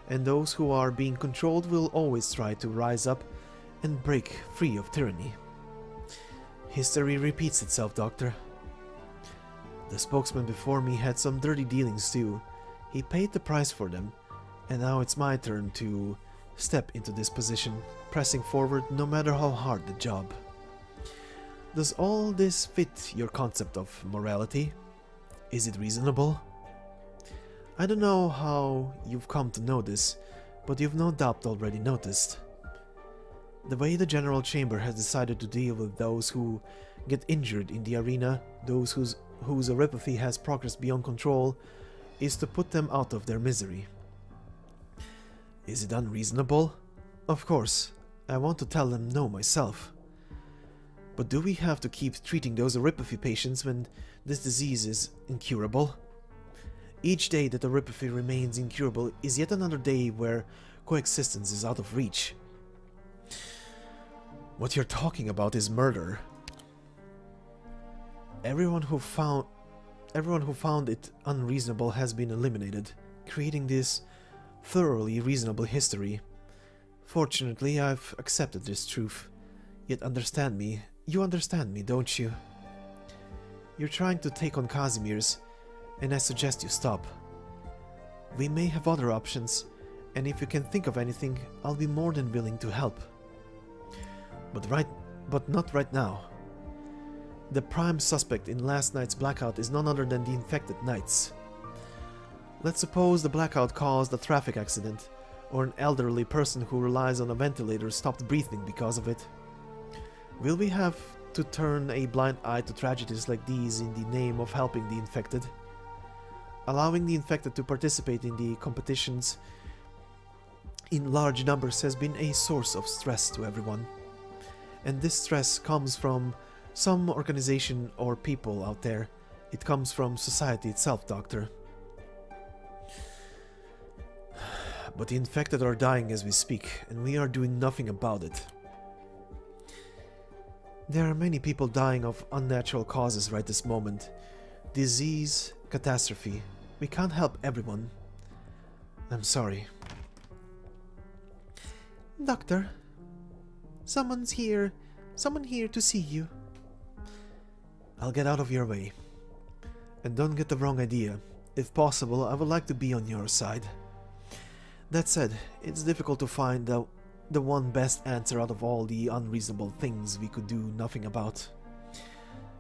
and those who are being controlled will always try to rise up and break free of tyranny. History repeats itself, Doctor. The spokesman before me had some dirty dealings too. He paid the price for them, and now it's my turn to step into this position, pressing forward no matter how hard the job. Does all this fit your concept of morality? Is it reasonable? I don't know how you've come to know this, but you've no doubt already noticed. The way the General Chamber has decided to deal with those who get injured in the arena, those whose oripathy has progressed beyond control, is to put them out of their misery. Is it unreasonable? Of course, I want to tell them no myself. But do we have to keep treating those oripathy patients when this disease is incurable? Each day that oripathy remains incurable is yet another day where coexistence is out of reach. What you're talking about is murder. Everyone who found it unreasonable has been eliminated, creating this thoroughly reasonable history. Fortunately, I've accepted this truth. Yet understand me. You understand me, don't you? You're trying to take on Casimir's, and I suggest you stop. We may have other options, and if you can think of anything, I'll be more than willing to help. But not right now. The prime suspect in last night's blackout is none other than the infected Knights. Let's suppose the blackout caused a traffic accident, or an elderly person who relies on a ventilator stopped breathing because of it. Will we have to turn a blind eye to tragedies like these in the name of helping the infected? Allowing the infected to participate in the competitions in large numbers has been a source of stress to everyone. And this stress comes from some organization or people out there. It comes from society itself, Doctor. But the infected are dying as we speak, and we are doing nothing about it. There are many people dying of unnatural causes right this moment. Disease, catastrophe. We can't help everyone. I'm sorry. Doctor, someone here to see you. I'll get out of your way. And don't get the wrong idea. If possible, I would like to be on your side. That said, it's difficult to find the one best answer out of all the unreasonable things we could do nothing about.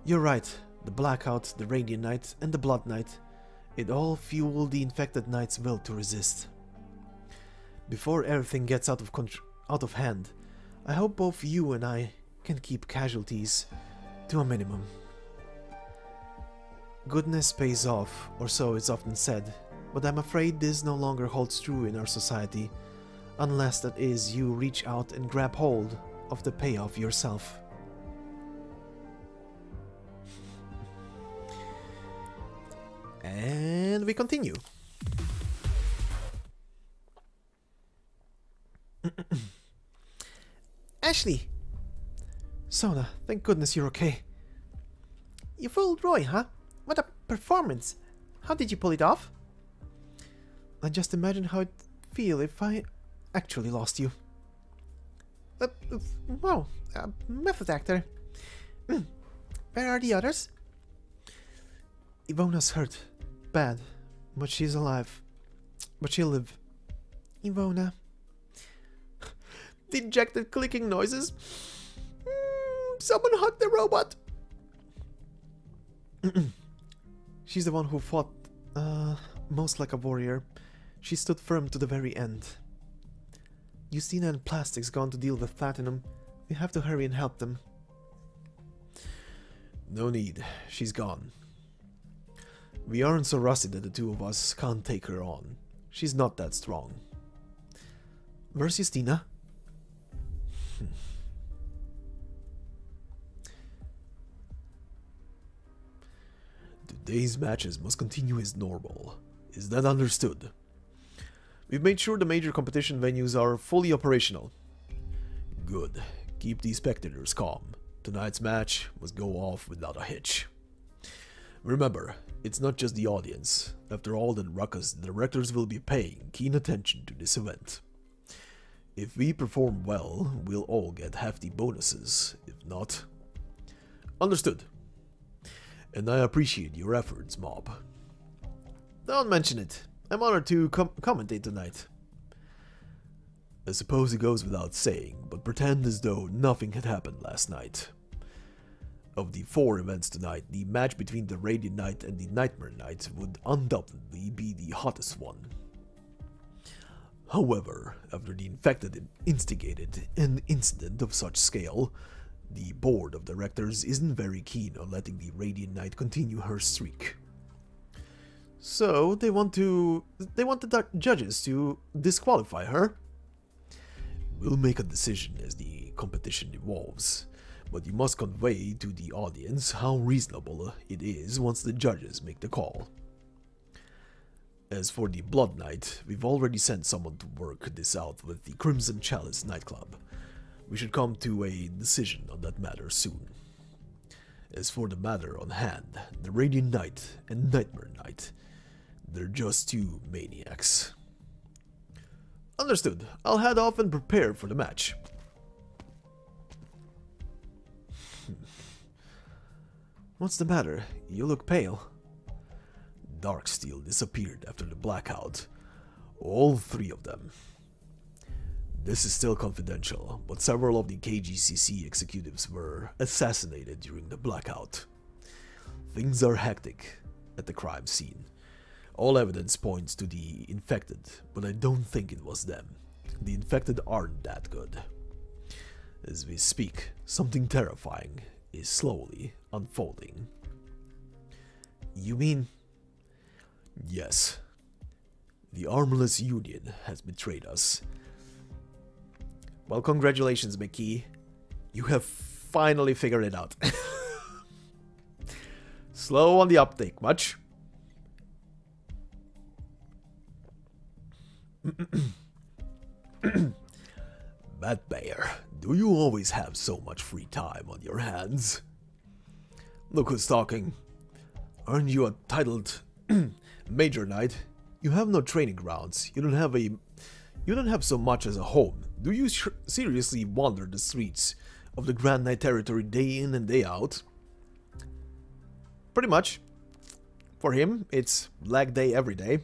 You're right, the Blackout, the Radiant Knight, and the Blood Knight, it all fueled the infected Knight's will to resist. Before everything gets out of hand, I hope both you and I can keep casualties to a minimum. Goodness pays off, or so it's often said, but I'm afraid this no longer holds true in our society, unless that is you reach out and grab hold of the payoff yourself. And we continue. Ashley! Sona, thank goodness you're okay. You fooled Roy, huh? What a performance! How did you pull it off? I just imagine how it'd feel if I actually lost you. Wow, method actor. Where are the others? Ivona's hurt. Bad. But she's alive. But she'll live. Ivona. Dejected clicking noises. Someone hug the robot. She's the one who fought most like a warrior. She stood firm to the very end. Justina and Plastic's gone to deal with Platinum. We have to hurry and help them. No need. She's gone. We aren't so rusty that the two of us can't take her on. She's not that strong. Where's Justina? Today's matches must continue as normal. Is that understood? We've made sure the major competition venues are fully operational. Good. Keep the spectators calm. Tonight's match must go off without a hitch. Remember, it's not just the audience. After all that ruckus, the directors will be paying keen attention to this event. If we perform well, we'll all get hefty bonuses. If not... Understood. And I appreciate your efforts, Mob. Don't mention it. I'm honored to commentate tonight. I suppose it goes without saying, but pretend as though nothing had happened last night. Of the 4 events tonight, the match between the Radiant Knight and the Nightmare Knight would undoubtedly be the hottest one. However, after the infected instigated an incident of such scale, the board of directors isn't very keen on letting the Radiant Knight continue her streak. So they want the judges to disqualify her. We'll make a decision as the competition evolves, but you must convey to the audience how reasonable it is once the judges make the call. As for the Blood Knight, we've already sent someone to work this out with the Crimson Chalice nightclub. We should come to a decision on that matter soon. As for the matter on hand, the Radiant Knight and Nightmare Knight, they're just 2 maniacs. Understood. I'll head off and prepare for the match. What's the matter? You look pale. Darksteel disappeared after the blackout. All 3 of them. This is still confidential, but several of the KGCC executives were assassinated during the blackout. Things are hectic at the crime scene. All evidence points to the infected, but I don't think it was them. The infected aren't that good. As we speak, something terrifying is slowly unfolding. You mean? Yes. The Armorless Union has betrayed us. Well, congratulations, McKee. You have finally figured it out. Slow on the uptake, much? Batbear, do you always have so much free time on your hands? Look who's talking. Aren't you a titled Major Knight? You have no training grounds. You don't have so much as a home. Do you seriously wander the streets of the Grand Knight territory day in and day out? Pretty much. For him, it's lag day every day.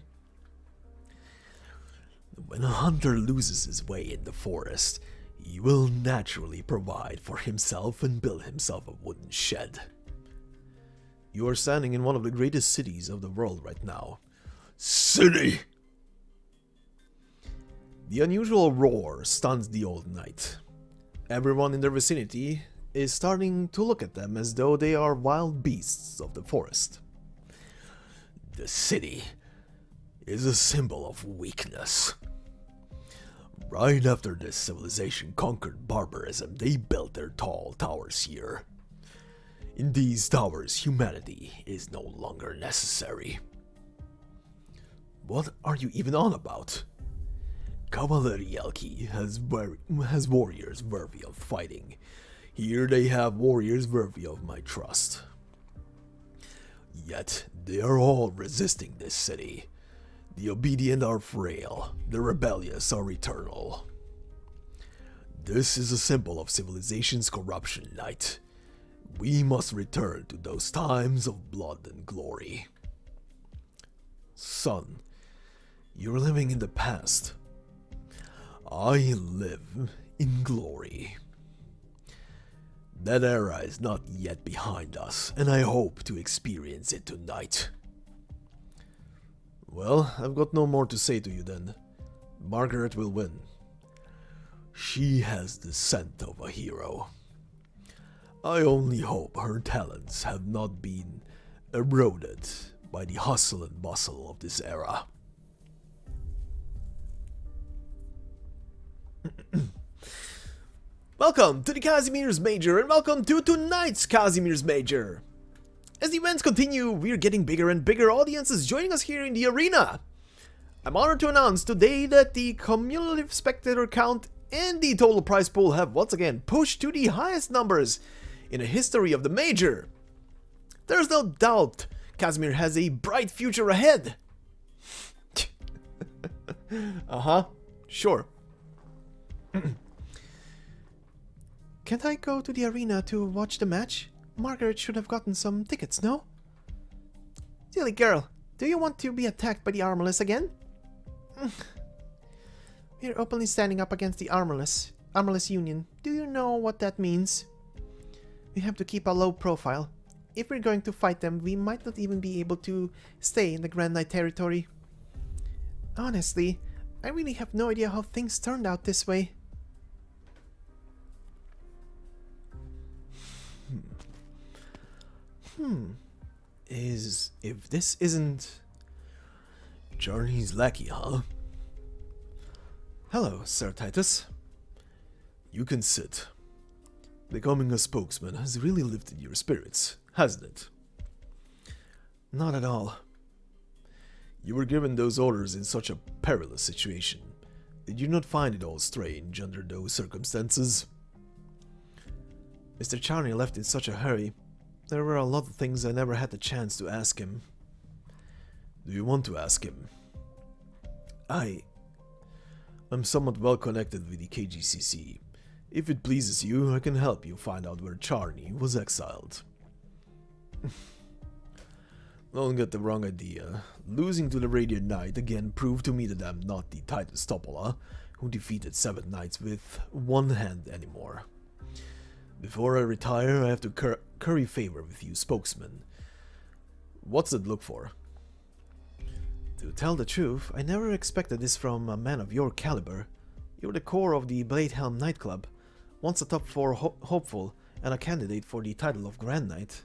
When a hunter loses his way in the forest, he will naturally provide for himself and build himself a wooden shed. You are standing in one of the greatest cities of the world right now. City! The unusual roar stuns the old knight. Everyone in their vicinity is starting to look at them as though they are wild beasts of the forest. The city is a symbol of weakness. Right after this civilization conquered barbarism, they built their tall towers here. In these towers, humanity is no longer necessary. What are you even on about? Kavallerielki has warriors worthy of fighting. Here they have warriors worthy of my trust. Yet, they are all resisting this city. The obedient are frail, the rebellious are eternal. This is a symbol of civilization's corruption, Knight. We must return to those times of blood and glory. Son, you're living in the past. I live in glory. That era is not yet behind us, and I hope to experience it tonight. Well, I've got no more to say to you then. Margaret will win. She has the scent of a hero. I only hope her talents have not been eroded by the hustle and bustle of this era. Welcome to the Casimir's Major, and welcome to tonight's Casimir's Major. As the events continue, we're getting bigger and bigger audiences joining us here in the arena. I'm honored to announce today that the cumulative spectator count and the total prize pool have once again pushed to the highest numbers in the history of the Major. There's no doubt Casimir has a bright future ahead. Sure. Can't I go to the arena to watch the match? Margaret should have gotten some tickets, no? Silly girl, do you want to be attacked by the Armorless again? We're openly standing up against the Armorless Union. Do you know what that means? We have to keep a low profile. If we're going to fight them, we might not even be able to stay in the Grand Knight territory. Honestly, I really have no idea how things turned out this way. If this isn't Journey's lackey, huh? Hello, Sir Titus. You can sit. Becoming a spokesman has really lifted your spirits, hasn't it? Not at all. You were given those orders in such a perilous situation. Did you not find it all strange under those circumstances? Mr. Charney left in such a hurry. There were a lot of things I never had the chance to ask him. Do you want to ask him? I'm somewhat well connected with the KGCC. If it pleases you, I can help you find out where Charney was exiled. Don't get the wrong idea. Losing to the Radiant Knight again proved to me that I'm not the Titus Topola, who defeated 7 knights with one hand anymore. Before I retire, I have to curry favor with you, spokesman. What's it look for? To tell the truth, I never expected this from a man of your caliber. You're the core of the Bladehelm nightclub, once a top 4 hopeful and a candidate for the title of Grand Knight.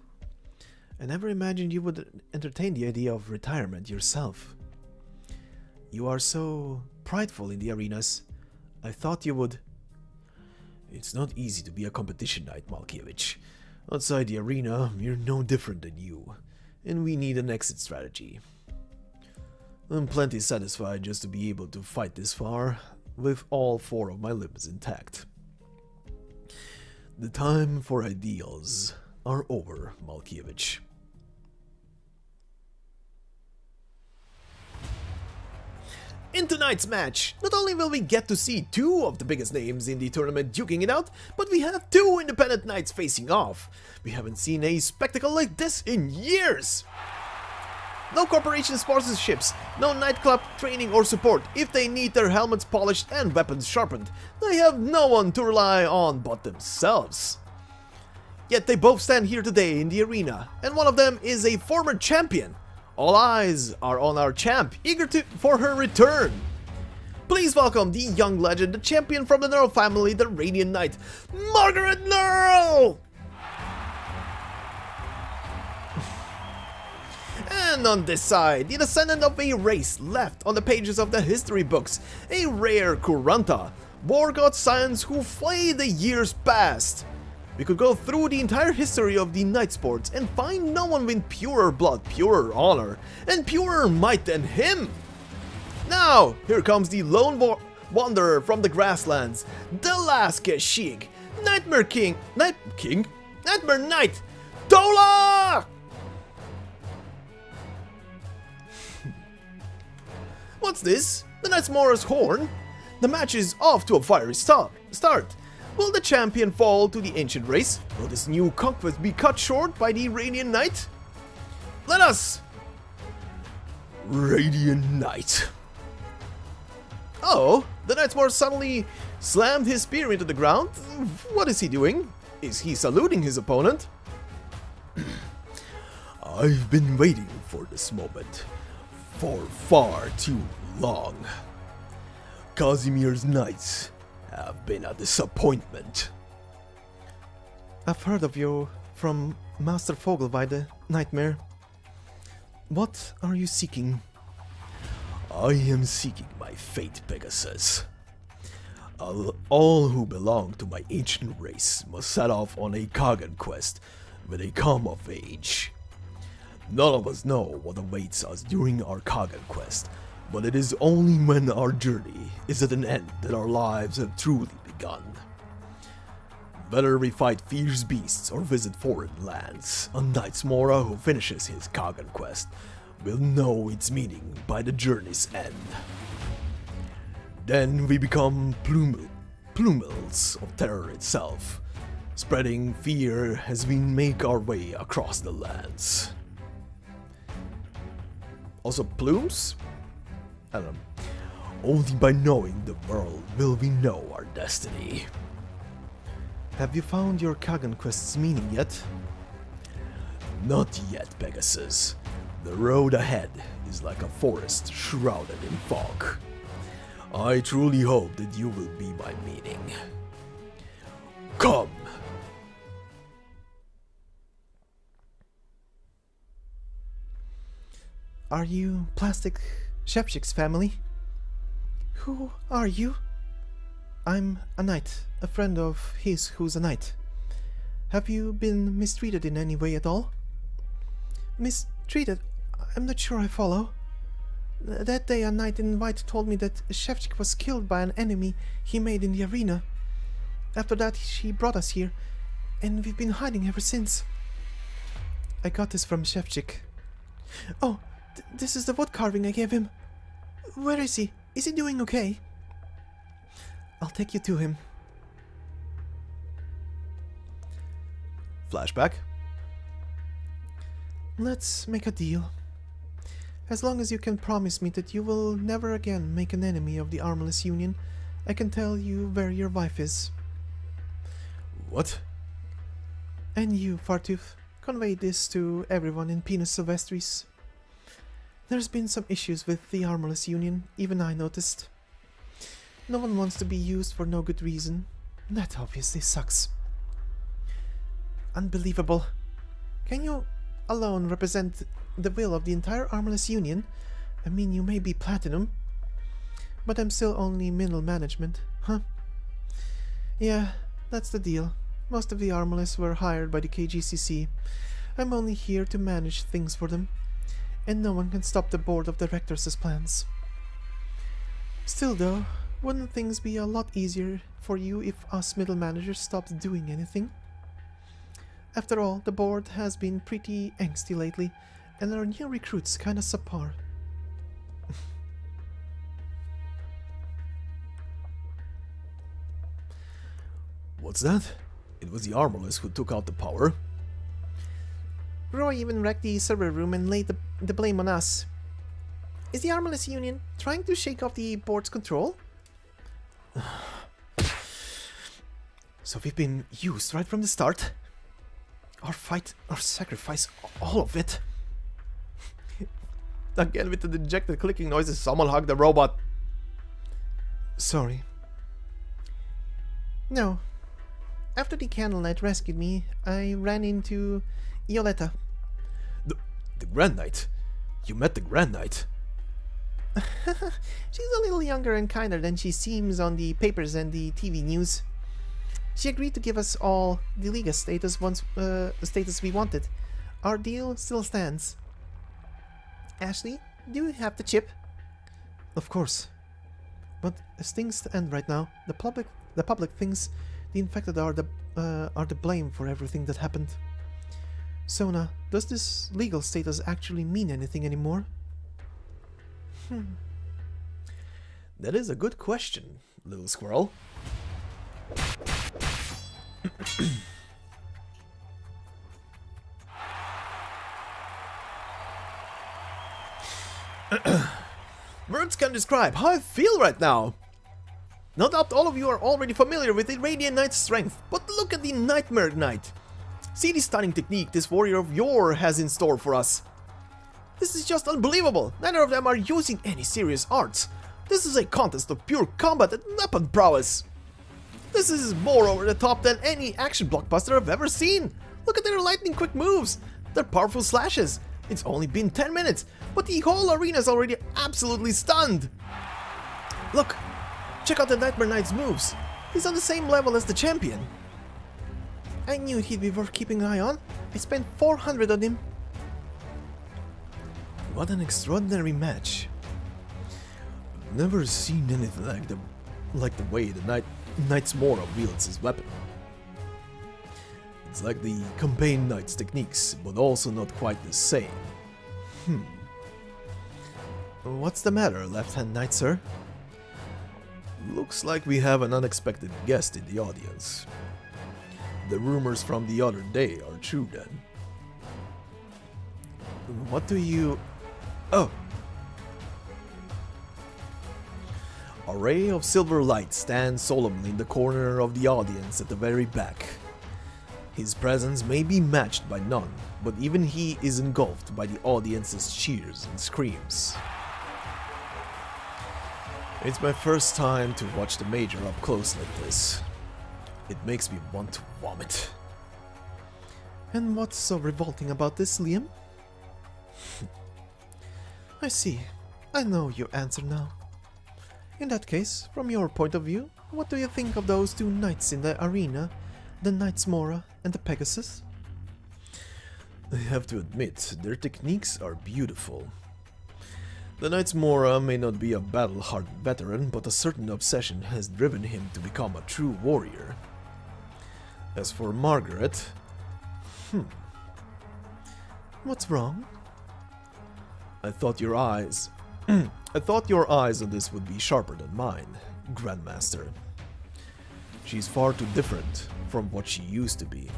I never imagined you would entertain the idea of retirement yourself. You are so prideful in the arenas. I thought you would... It's not easy to be a competition knight, Malkiewicz. Outside the arena, we're no different than you, and we need an exit strategy. I'm plenty satisfied just to be able to fight this far, with all 4 of my limbs intact. The time for ideals are over, Malkiewicz. In tonight's match, not only will we get to see 2 of the biggest names in the tournament duking it out, but we have 2 independent knights facing off. We haven't seen a spectacle like this in years! No corporation sponsorships, no nightclub training or support. If they need their helmets polished and weapons sharpened, they have no one to rely on but themselves. Yet they both stand here today in the arena, and one of them is a former champion. All eyes are on our champ, eager for her return. Please welcome the young legend, the champion from the Nearl family, the Radiant Knight, Margaret Nearl! And on this side, the descendant of a race left on the pages of the history books, a rare Kuranta, war god science who flayed the years past. We could go through the entire history of the knight sports and find no one with purer blood, purer honor, and purer might than him. Now, here comes the lone wanderer from the grasslands, the last Keshig, Nightmare Knight, Tola! What's this? The Knight's Mora's horn? The match is off to a fiery start. Will the champion fall to the ancient race? Will this new conquest be cut short by the Radiant Knight? Let us! Radiant Knight. Oh, the Knight's Mora suddenly slammed his spear into the ground. What is he doing? Is he saluting his opponent? I've been waiting for this moment for far too long. Casimir's Knights have been a disappointment. I've heard of you from Master Fogelweide, the Nightmare. What are you seeking? I am seeking my fate, Pegasus. All who belong to my ancient race must set off on a Kagan quest when they come of age. None of us know what awaits us during our Kagan quest, but it is only when our journey is at an end that our lives have truly begun. Whether we fight fierce beasts or visit foreign lands, a Knight's Mora who finishes his Kagan quest will know its meaning by the journey's end. Then we become plumels of terror itself, spreading fear as we make our way across the lands. Also plumes? I don't know. Only by knowing the world will we know our destiny. Have you found your Kagan quest's meaning yet? Not yet, Pegasus. The road ahead is like a forest shrouded in fog. I truly hope that you will be my meaning. Come! Are you Plastic Shevchik's family? Who are you? I'm a knight, a friend of his who's a knight. Have you been mistreated in any way at all? Mistreated? I'm not sure I follow. That day a knight in white told me that Shevchik was killed by an enemy he made in the arena. After that she brought us here, and we've been hiding ever since. I got this from Shevchik. Oh, this is the wood carving I gave him. Where is he? Is he doing okay? I'll take you to him. Flashback. Let's make a deal. As long as you can promise me that you will never again make an enemy of the Armless Union, I can tell you where your wife is. What? And you, Fartooth, convey this to everyone in Pinus Sylvestries. There's been some issues with the Armless Union, even I noticed. No one wants to be used for no good reason. That obviously sucks. Unbelievable. Can you alone represent the will of the entire Armless Union? I mean, you may be Platinum, but I'm still only middle management, huh? Yeah, that's the deal. Most of the Armless were hired by the KGCC. I'm only here to manage things for them, and no one can stop the board of directors' plans. Still though, wouldn't things be a lot easier for you if us middle managers stopped doing anything? After all, the board has been pretty angsty lately, and our new recruits kinda subpar. What's that? It was the Armorless who took out the power. Roy even wrecked the server room and laid the blame on us. Is the Armless Union trying to shake off the board's control? So we've been used right from the start? Our fight, our sacrifice, all of it. Again with the dejected clicking noises, someone hugged the robot. Sorry. No. After the Candlelight rescued me, I ran into Ioletta. The Grand Knight? You met the Grand Knight? She's a little younger and kinder than she seems on the papers and the TV news. She agreed to give us all the Liga status once status we wanted. Our deal still stands. Ashley, do you have the chip? Of course. But as things stand right now, the public thinks the infected are the blame for everything that happened. Sona, does this legal status actually mean anything anymore? That is a good question, little squirrel. Words can describe how I feel right now. No doubt all of you are already familiar with the Radiant Knight's strength, but look at the Nightmare Knight. See the stunning technique this warrior of yore has in store for us. This is just unbelievable. Neither of them are using any serious arts. This is a contest of pure combat and weapon prowess. This is more over the top than any action blockbuster I've ever seen. Look at their lightning quick moves, their powerful slashes. It's only been 10 minutes, but the whole arena is already absolutely stunned. Look, check out the Nightmare Knight's moves. He's on the same level as the champion. I knew he'd be worth keeping an eye on. I spent 400 on him. What an extraordinary match. I've never seen anything like the way the Knight's Mora wields his weapon. It's like the campaign Knight's techniques, but also not quite the same. What's the matter, Left-Hand Knight, sir? Looks like we have an unexpected guest in the audience. The rumors from the other day are true then. What do you... Oh! A ray of silver light stands solemnly in the corner of the audience at the very back. His presence may be matched by none, but even he is engulfed by the audience's cheers and screams. It's my first time to watch the Major up close like this. It makes me want to vomit. And what's so revolting about this, Liam? I see. I know your answer now. In that case, from your point of view, what do you think of those two knights in the arena, the Knight's Mora and the Pegasus? I have to admit, their techniques are beautiful. The Knight's Mora may not be a battle-hardened veteran, but a certain obsession has driven him to become a true warrior. As for Margaret... What's wrong? I thought your eyes on this would be sharper than mine, Grandmaster. She's far too different from what she used to be.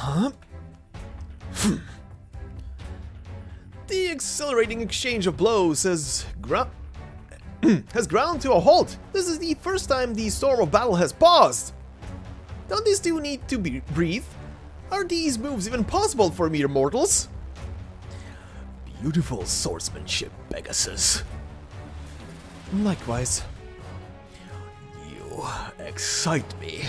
Huh? The accelerating exchange of blows has ground to a halt. This is the first time the storm of battle has paused. Don't these two need to breathe? Are these moves even possible for mere mortals? Beautiful swordsmanship, Pegasus. Likewise. You excite me.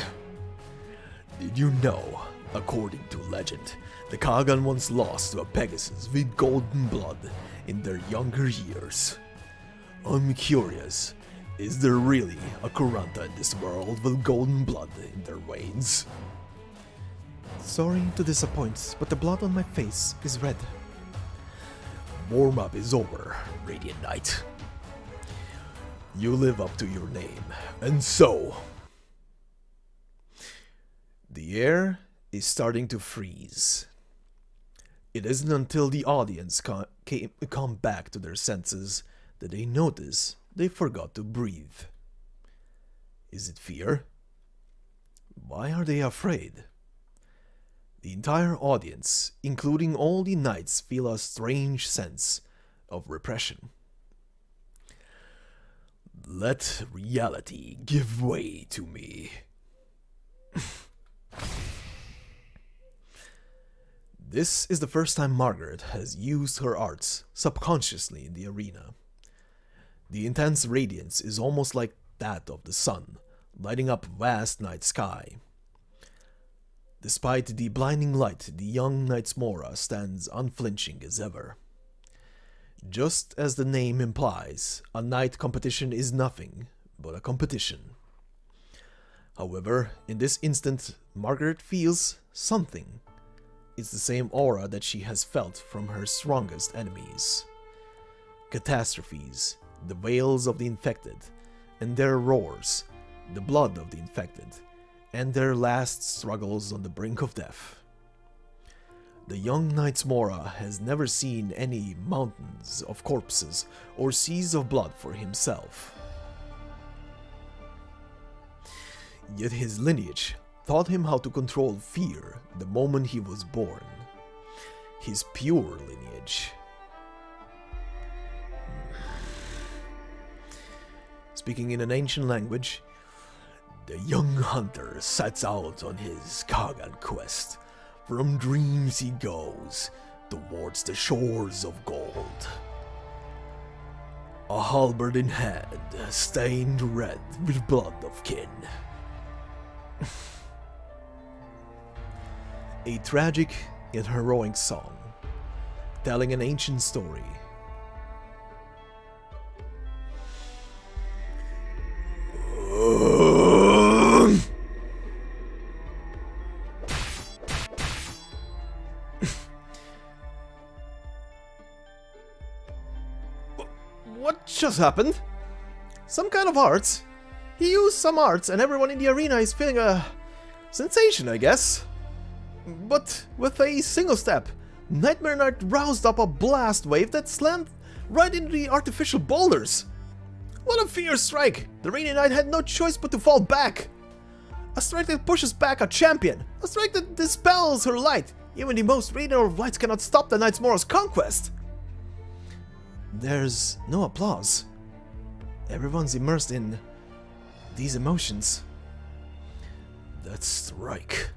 Did you know, according to legend, the Kagan once lost to a Pegasus with golden blood in their younger years? I'm curious, is there really a Kuranta in this world with golden blood in their veins? Sorry to disappoint, but the blood on my face is red. Warm-up is over, Radiant Knight. You live up to your name, and so... The air is starting to freeze. It isn't until the audience come back to their senses that they notice they forgot to breathe. Is it fear? Why are they afraid? The entire audience, including all the knights, feel a strange sense of repression. Let reality give way to me. This is the first time Margaret has used her arts subconsciously in the arena. The intense radiance is almost like that of the sun, lighting up vast night sky. Despite the blinding light, the young Knight's Mora stands unflinching as ever. Just as the name implies, a knight competition is nothing but a competition. However, in this instant, Margaret feels something. It's the same aura that she has felt from her strongest enemies. Catastrophes, the wails of the infected, and their roars, the blood of the infected, and their last struggles on the brink of death. The young Knight's Mora has never seen any mountains of corpses or seas of blood for himself. Yet his lineage taught him how to control fear the moment he was born. His pure lineage. Speaking in an ancient language, the young hunter sets out on his Kagan quest. From dreams he goes towards the shores of gold. A halberd in hand, stained red with blood of kin. A tragic yet heroic song, telling an ancient story. What just happened? Some kind of arts? He used some arts and everyone in the arena is feeling a sensation, I guess. But with a single step, Nightmare Knight roused up a blast wave that slammed right into the artificial boulders. What a fierce strike! The Radiant Knight had no choice but to fall back. A strike that pushes back a champion. A strike that dispels her light. Even the most radiant of lights cannot stop the Knight's Mora's conquest. There's no applause. Everyone's immersed in these emotions. That strike.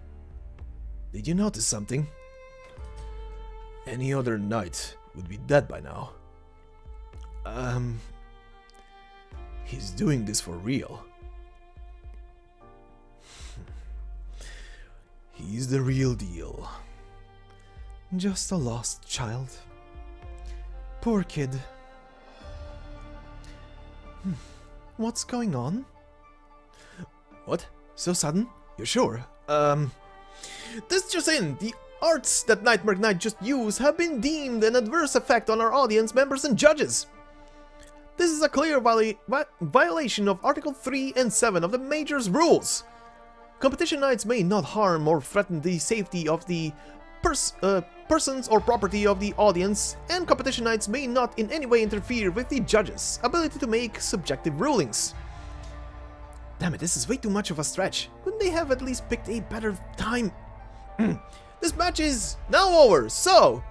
Did you notice something? Any other knight would be dead by now. He's doing this for real. He's the real deal. Just a lost child. Poor kid. What's going on? What? So sudden? You're sure? This just in! The arts that Nightmare Knight just used have been deemed an adverse effect on our audience members and judges. This is a clear violation of Article 3 and 7 of the Major's rules. Competition knights may not harm or threaten the safety of the persons or property of the audience, and competition knights may not in any way interfere with the judges' ability to make subjective rulings. Damn it, this is way too much of a stretch. Couldn't they have at least picked a better time? This match is now over, so...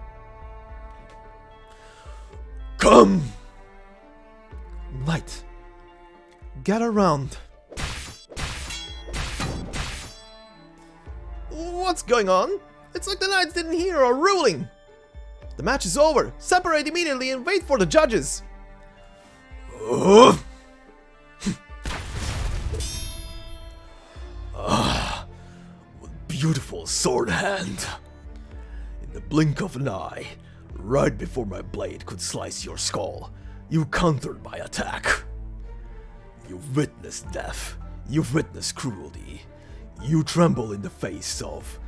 Come! Light. Gather round. What's going on? It's like the Knights didn't hear our ruling. The match is over. Separate immediately and wait for the judges. What beautiful sword hand. In the blink of an eye, right before my blade could slice your skull, you countered my attack. You've witnessed death. You've witnessed cruelty. You tremble in the face of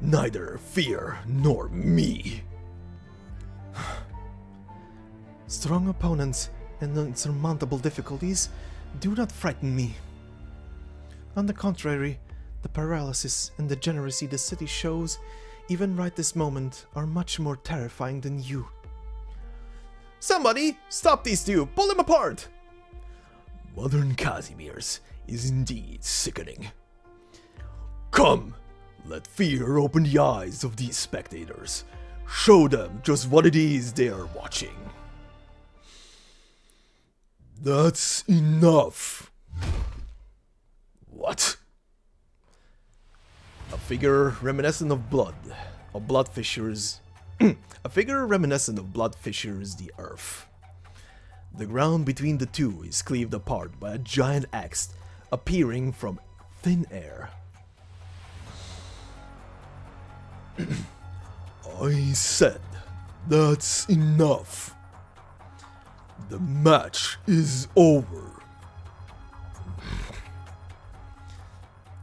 neither fear nor me. Strong opponents and insurmountable difficulties do not frighten me. On the contrary, the paralysis and degeneracy the city shows, even right this moment, are much more terrifying than you. Somebody, stop these two! Pull them apart! Modern Casimir's is indeed sickening. Come, let fear open the eyes of these spectators. Show them just what it is they are watching. That's enough. What? A figure reminiscent of blood fissures. A figure reminiscent of blood fissures the earth. The ground between the two is cleaved apart by a giant axe appearing from thin air. I said, that's enough. The match is over.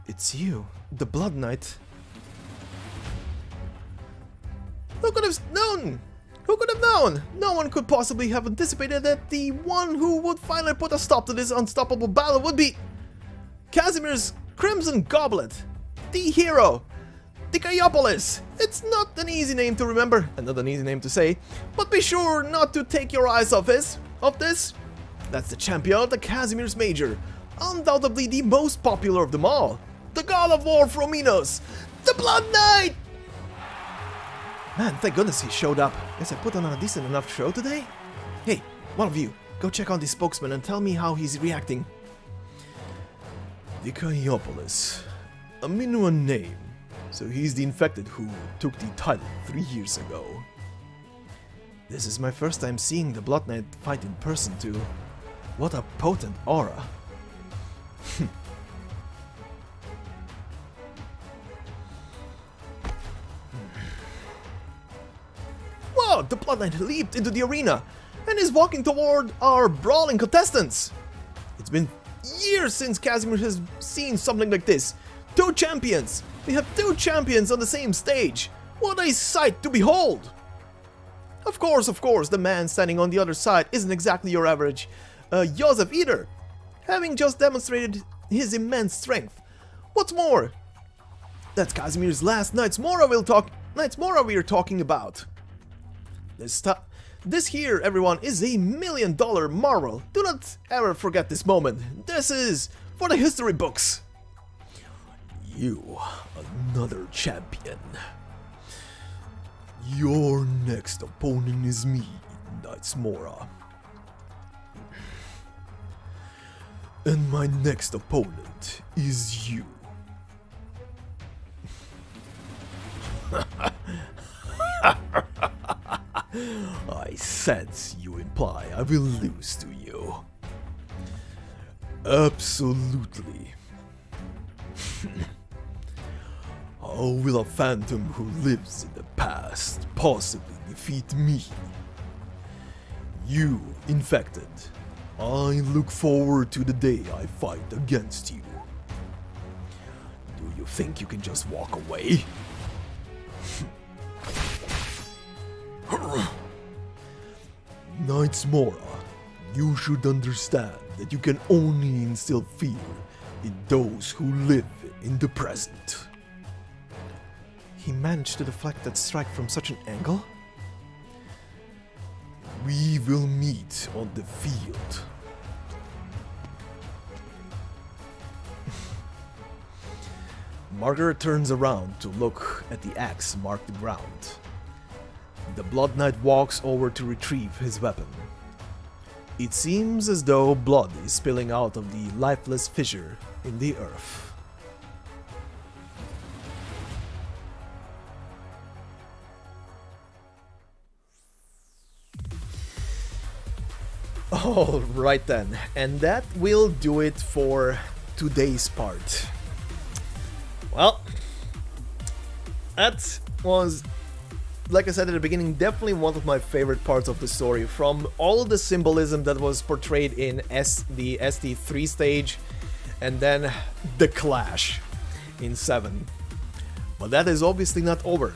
It's you, the Blood Knight. Who could have known? Who could have known? No one could possibly have anticipated that the one who would finally put a stop to this unstoppable battle would be Casimir's Crimson Goblet, the hero, Diciopolis. It's not an easy name to remember, and not an easy name to say, but be sure not to take your eyes off this. That's the champion of the Casimir's Major, undoubtedly the most popular of them all, the God of War from Minos, the Blood Knight! Man, thank goodness he showed up. Guess I put on a decent enough show today. Hey, one of you, go check on the spokesman and tell me how he's reacting. Diciopolis, a Minuan name, so he's the infected who took the title 3 years ago. This is my first time seeing the Blood Knight fight in person too. What a potent aura. Wow, the Blood Knight leaped into the arena and is walking toward our brawling contestants. It's been years since Casimir has seen something like this. 2 champions! We have 2 champions on the same stage! What a sight to behold! Of course, the man standing on the other side isn't exactly your average Joseph either, having just demonstrated his immense strength. What's more, that's Casimir's last Knights Mora we're talking about. This here, everyone, is a $1 million marvel. Do not ever forget this moment. This is for the history books. You, another champion. Your next opponent is me, Knights Mora. And my next opponent is you. I sense you imply I will lose to you. Absolutely. How will a phantom who lives in the past possibly defeat me? You, infected, I look forward to the day I fight against you. Do you think you can just walk away? Knights Mora, you should understand that you can only instill fear in those who live in the present. He managed to deflect that strike from such an angle? We will meet on the field. Margaret turns around to look at the axe mark the ground. The Blood Knight walks over to retrieve his weapon. It seems as though blood is spilling out of the lifeless fissure in the earth. Alright then, and that will do it for today's part. Well, that was, like I said at the beginning, definitely one of my favorite parts of the story. From all of the symbolism that was portrayed in the ST3 stage, and then the clash in 7. But that is obviously not over.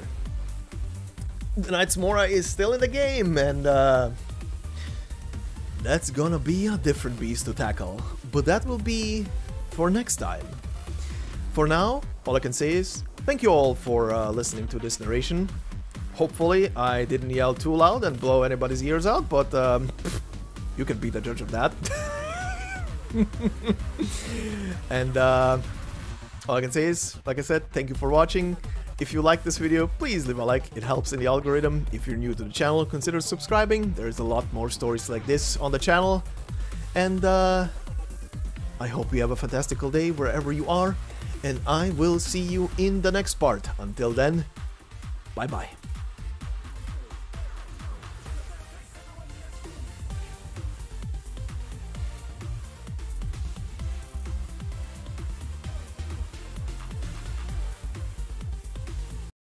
The Knight's Mora is still in the game, and that's gonna be a different beast to tackle. But that will be for next time. For now, all I can say is thank you all for listening to this narration. Hopefully I didn't yell too loud and blow anybody's ears out, but you can be the judge of that. And all I can say is, like I said, thank you for watching. If you like this video, please leave a like, it helps in the algorithm. If you're new to the channel, consider subscribing. There's a lot more stories like this on the channel. And I hope you have a fantastical day wherever you are. And I will see you in the next part. Until then, bye bye.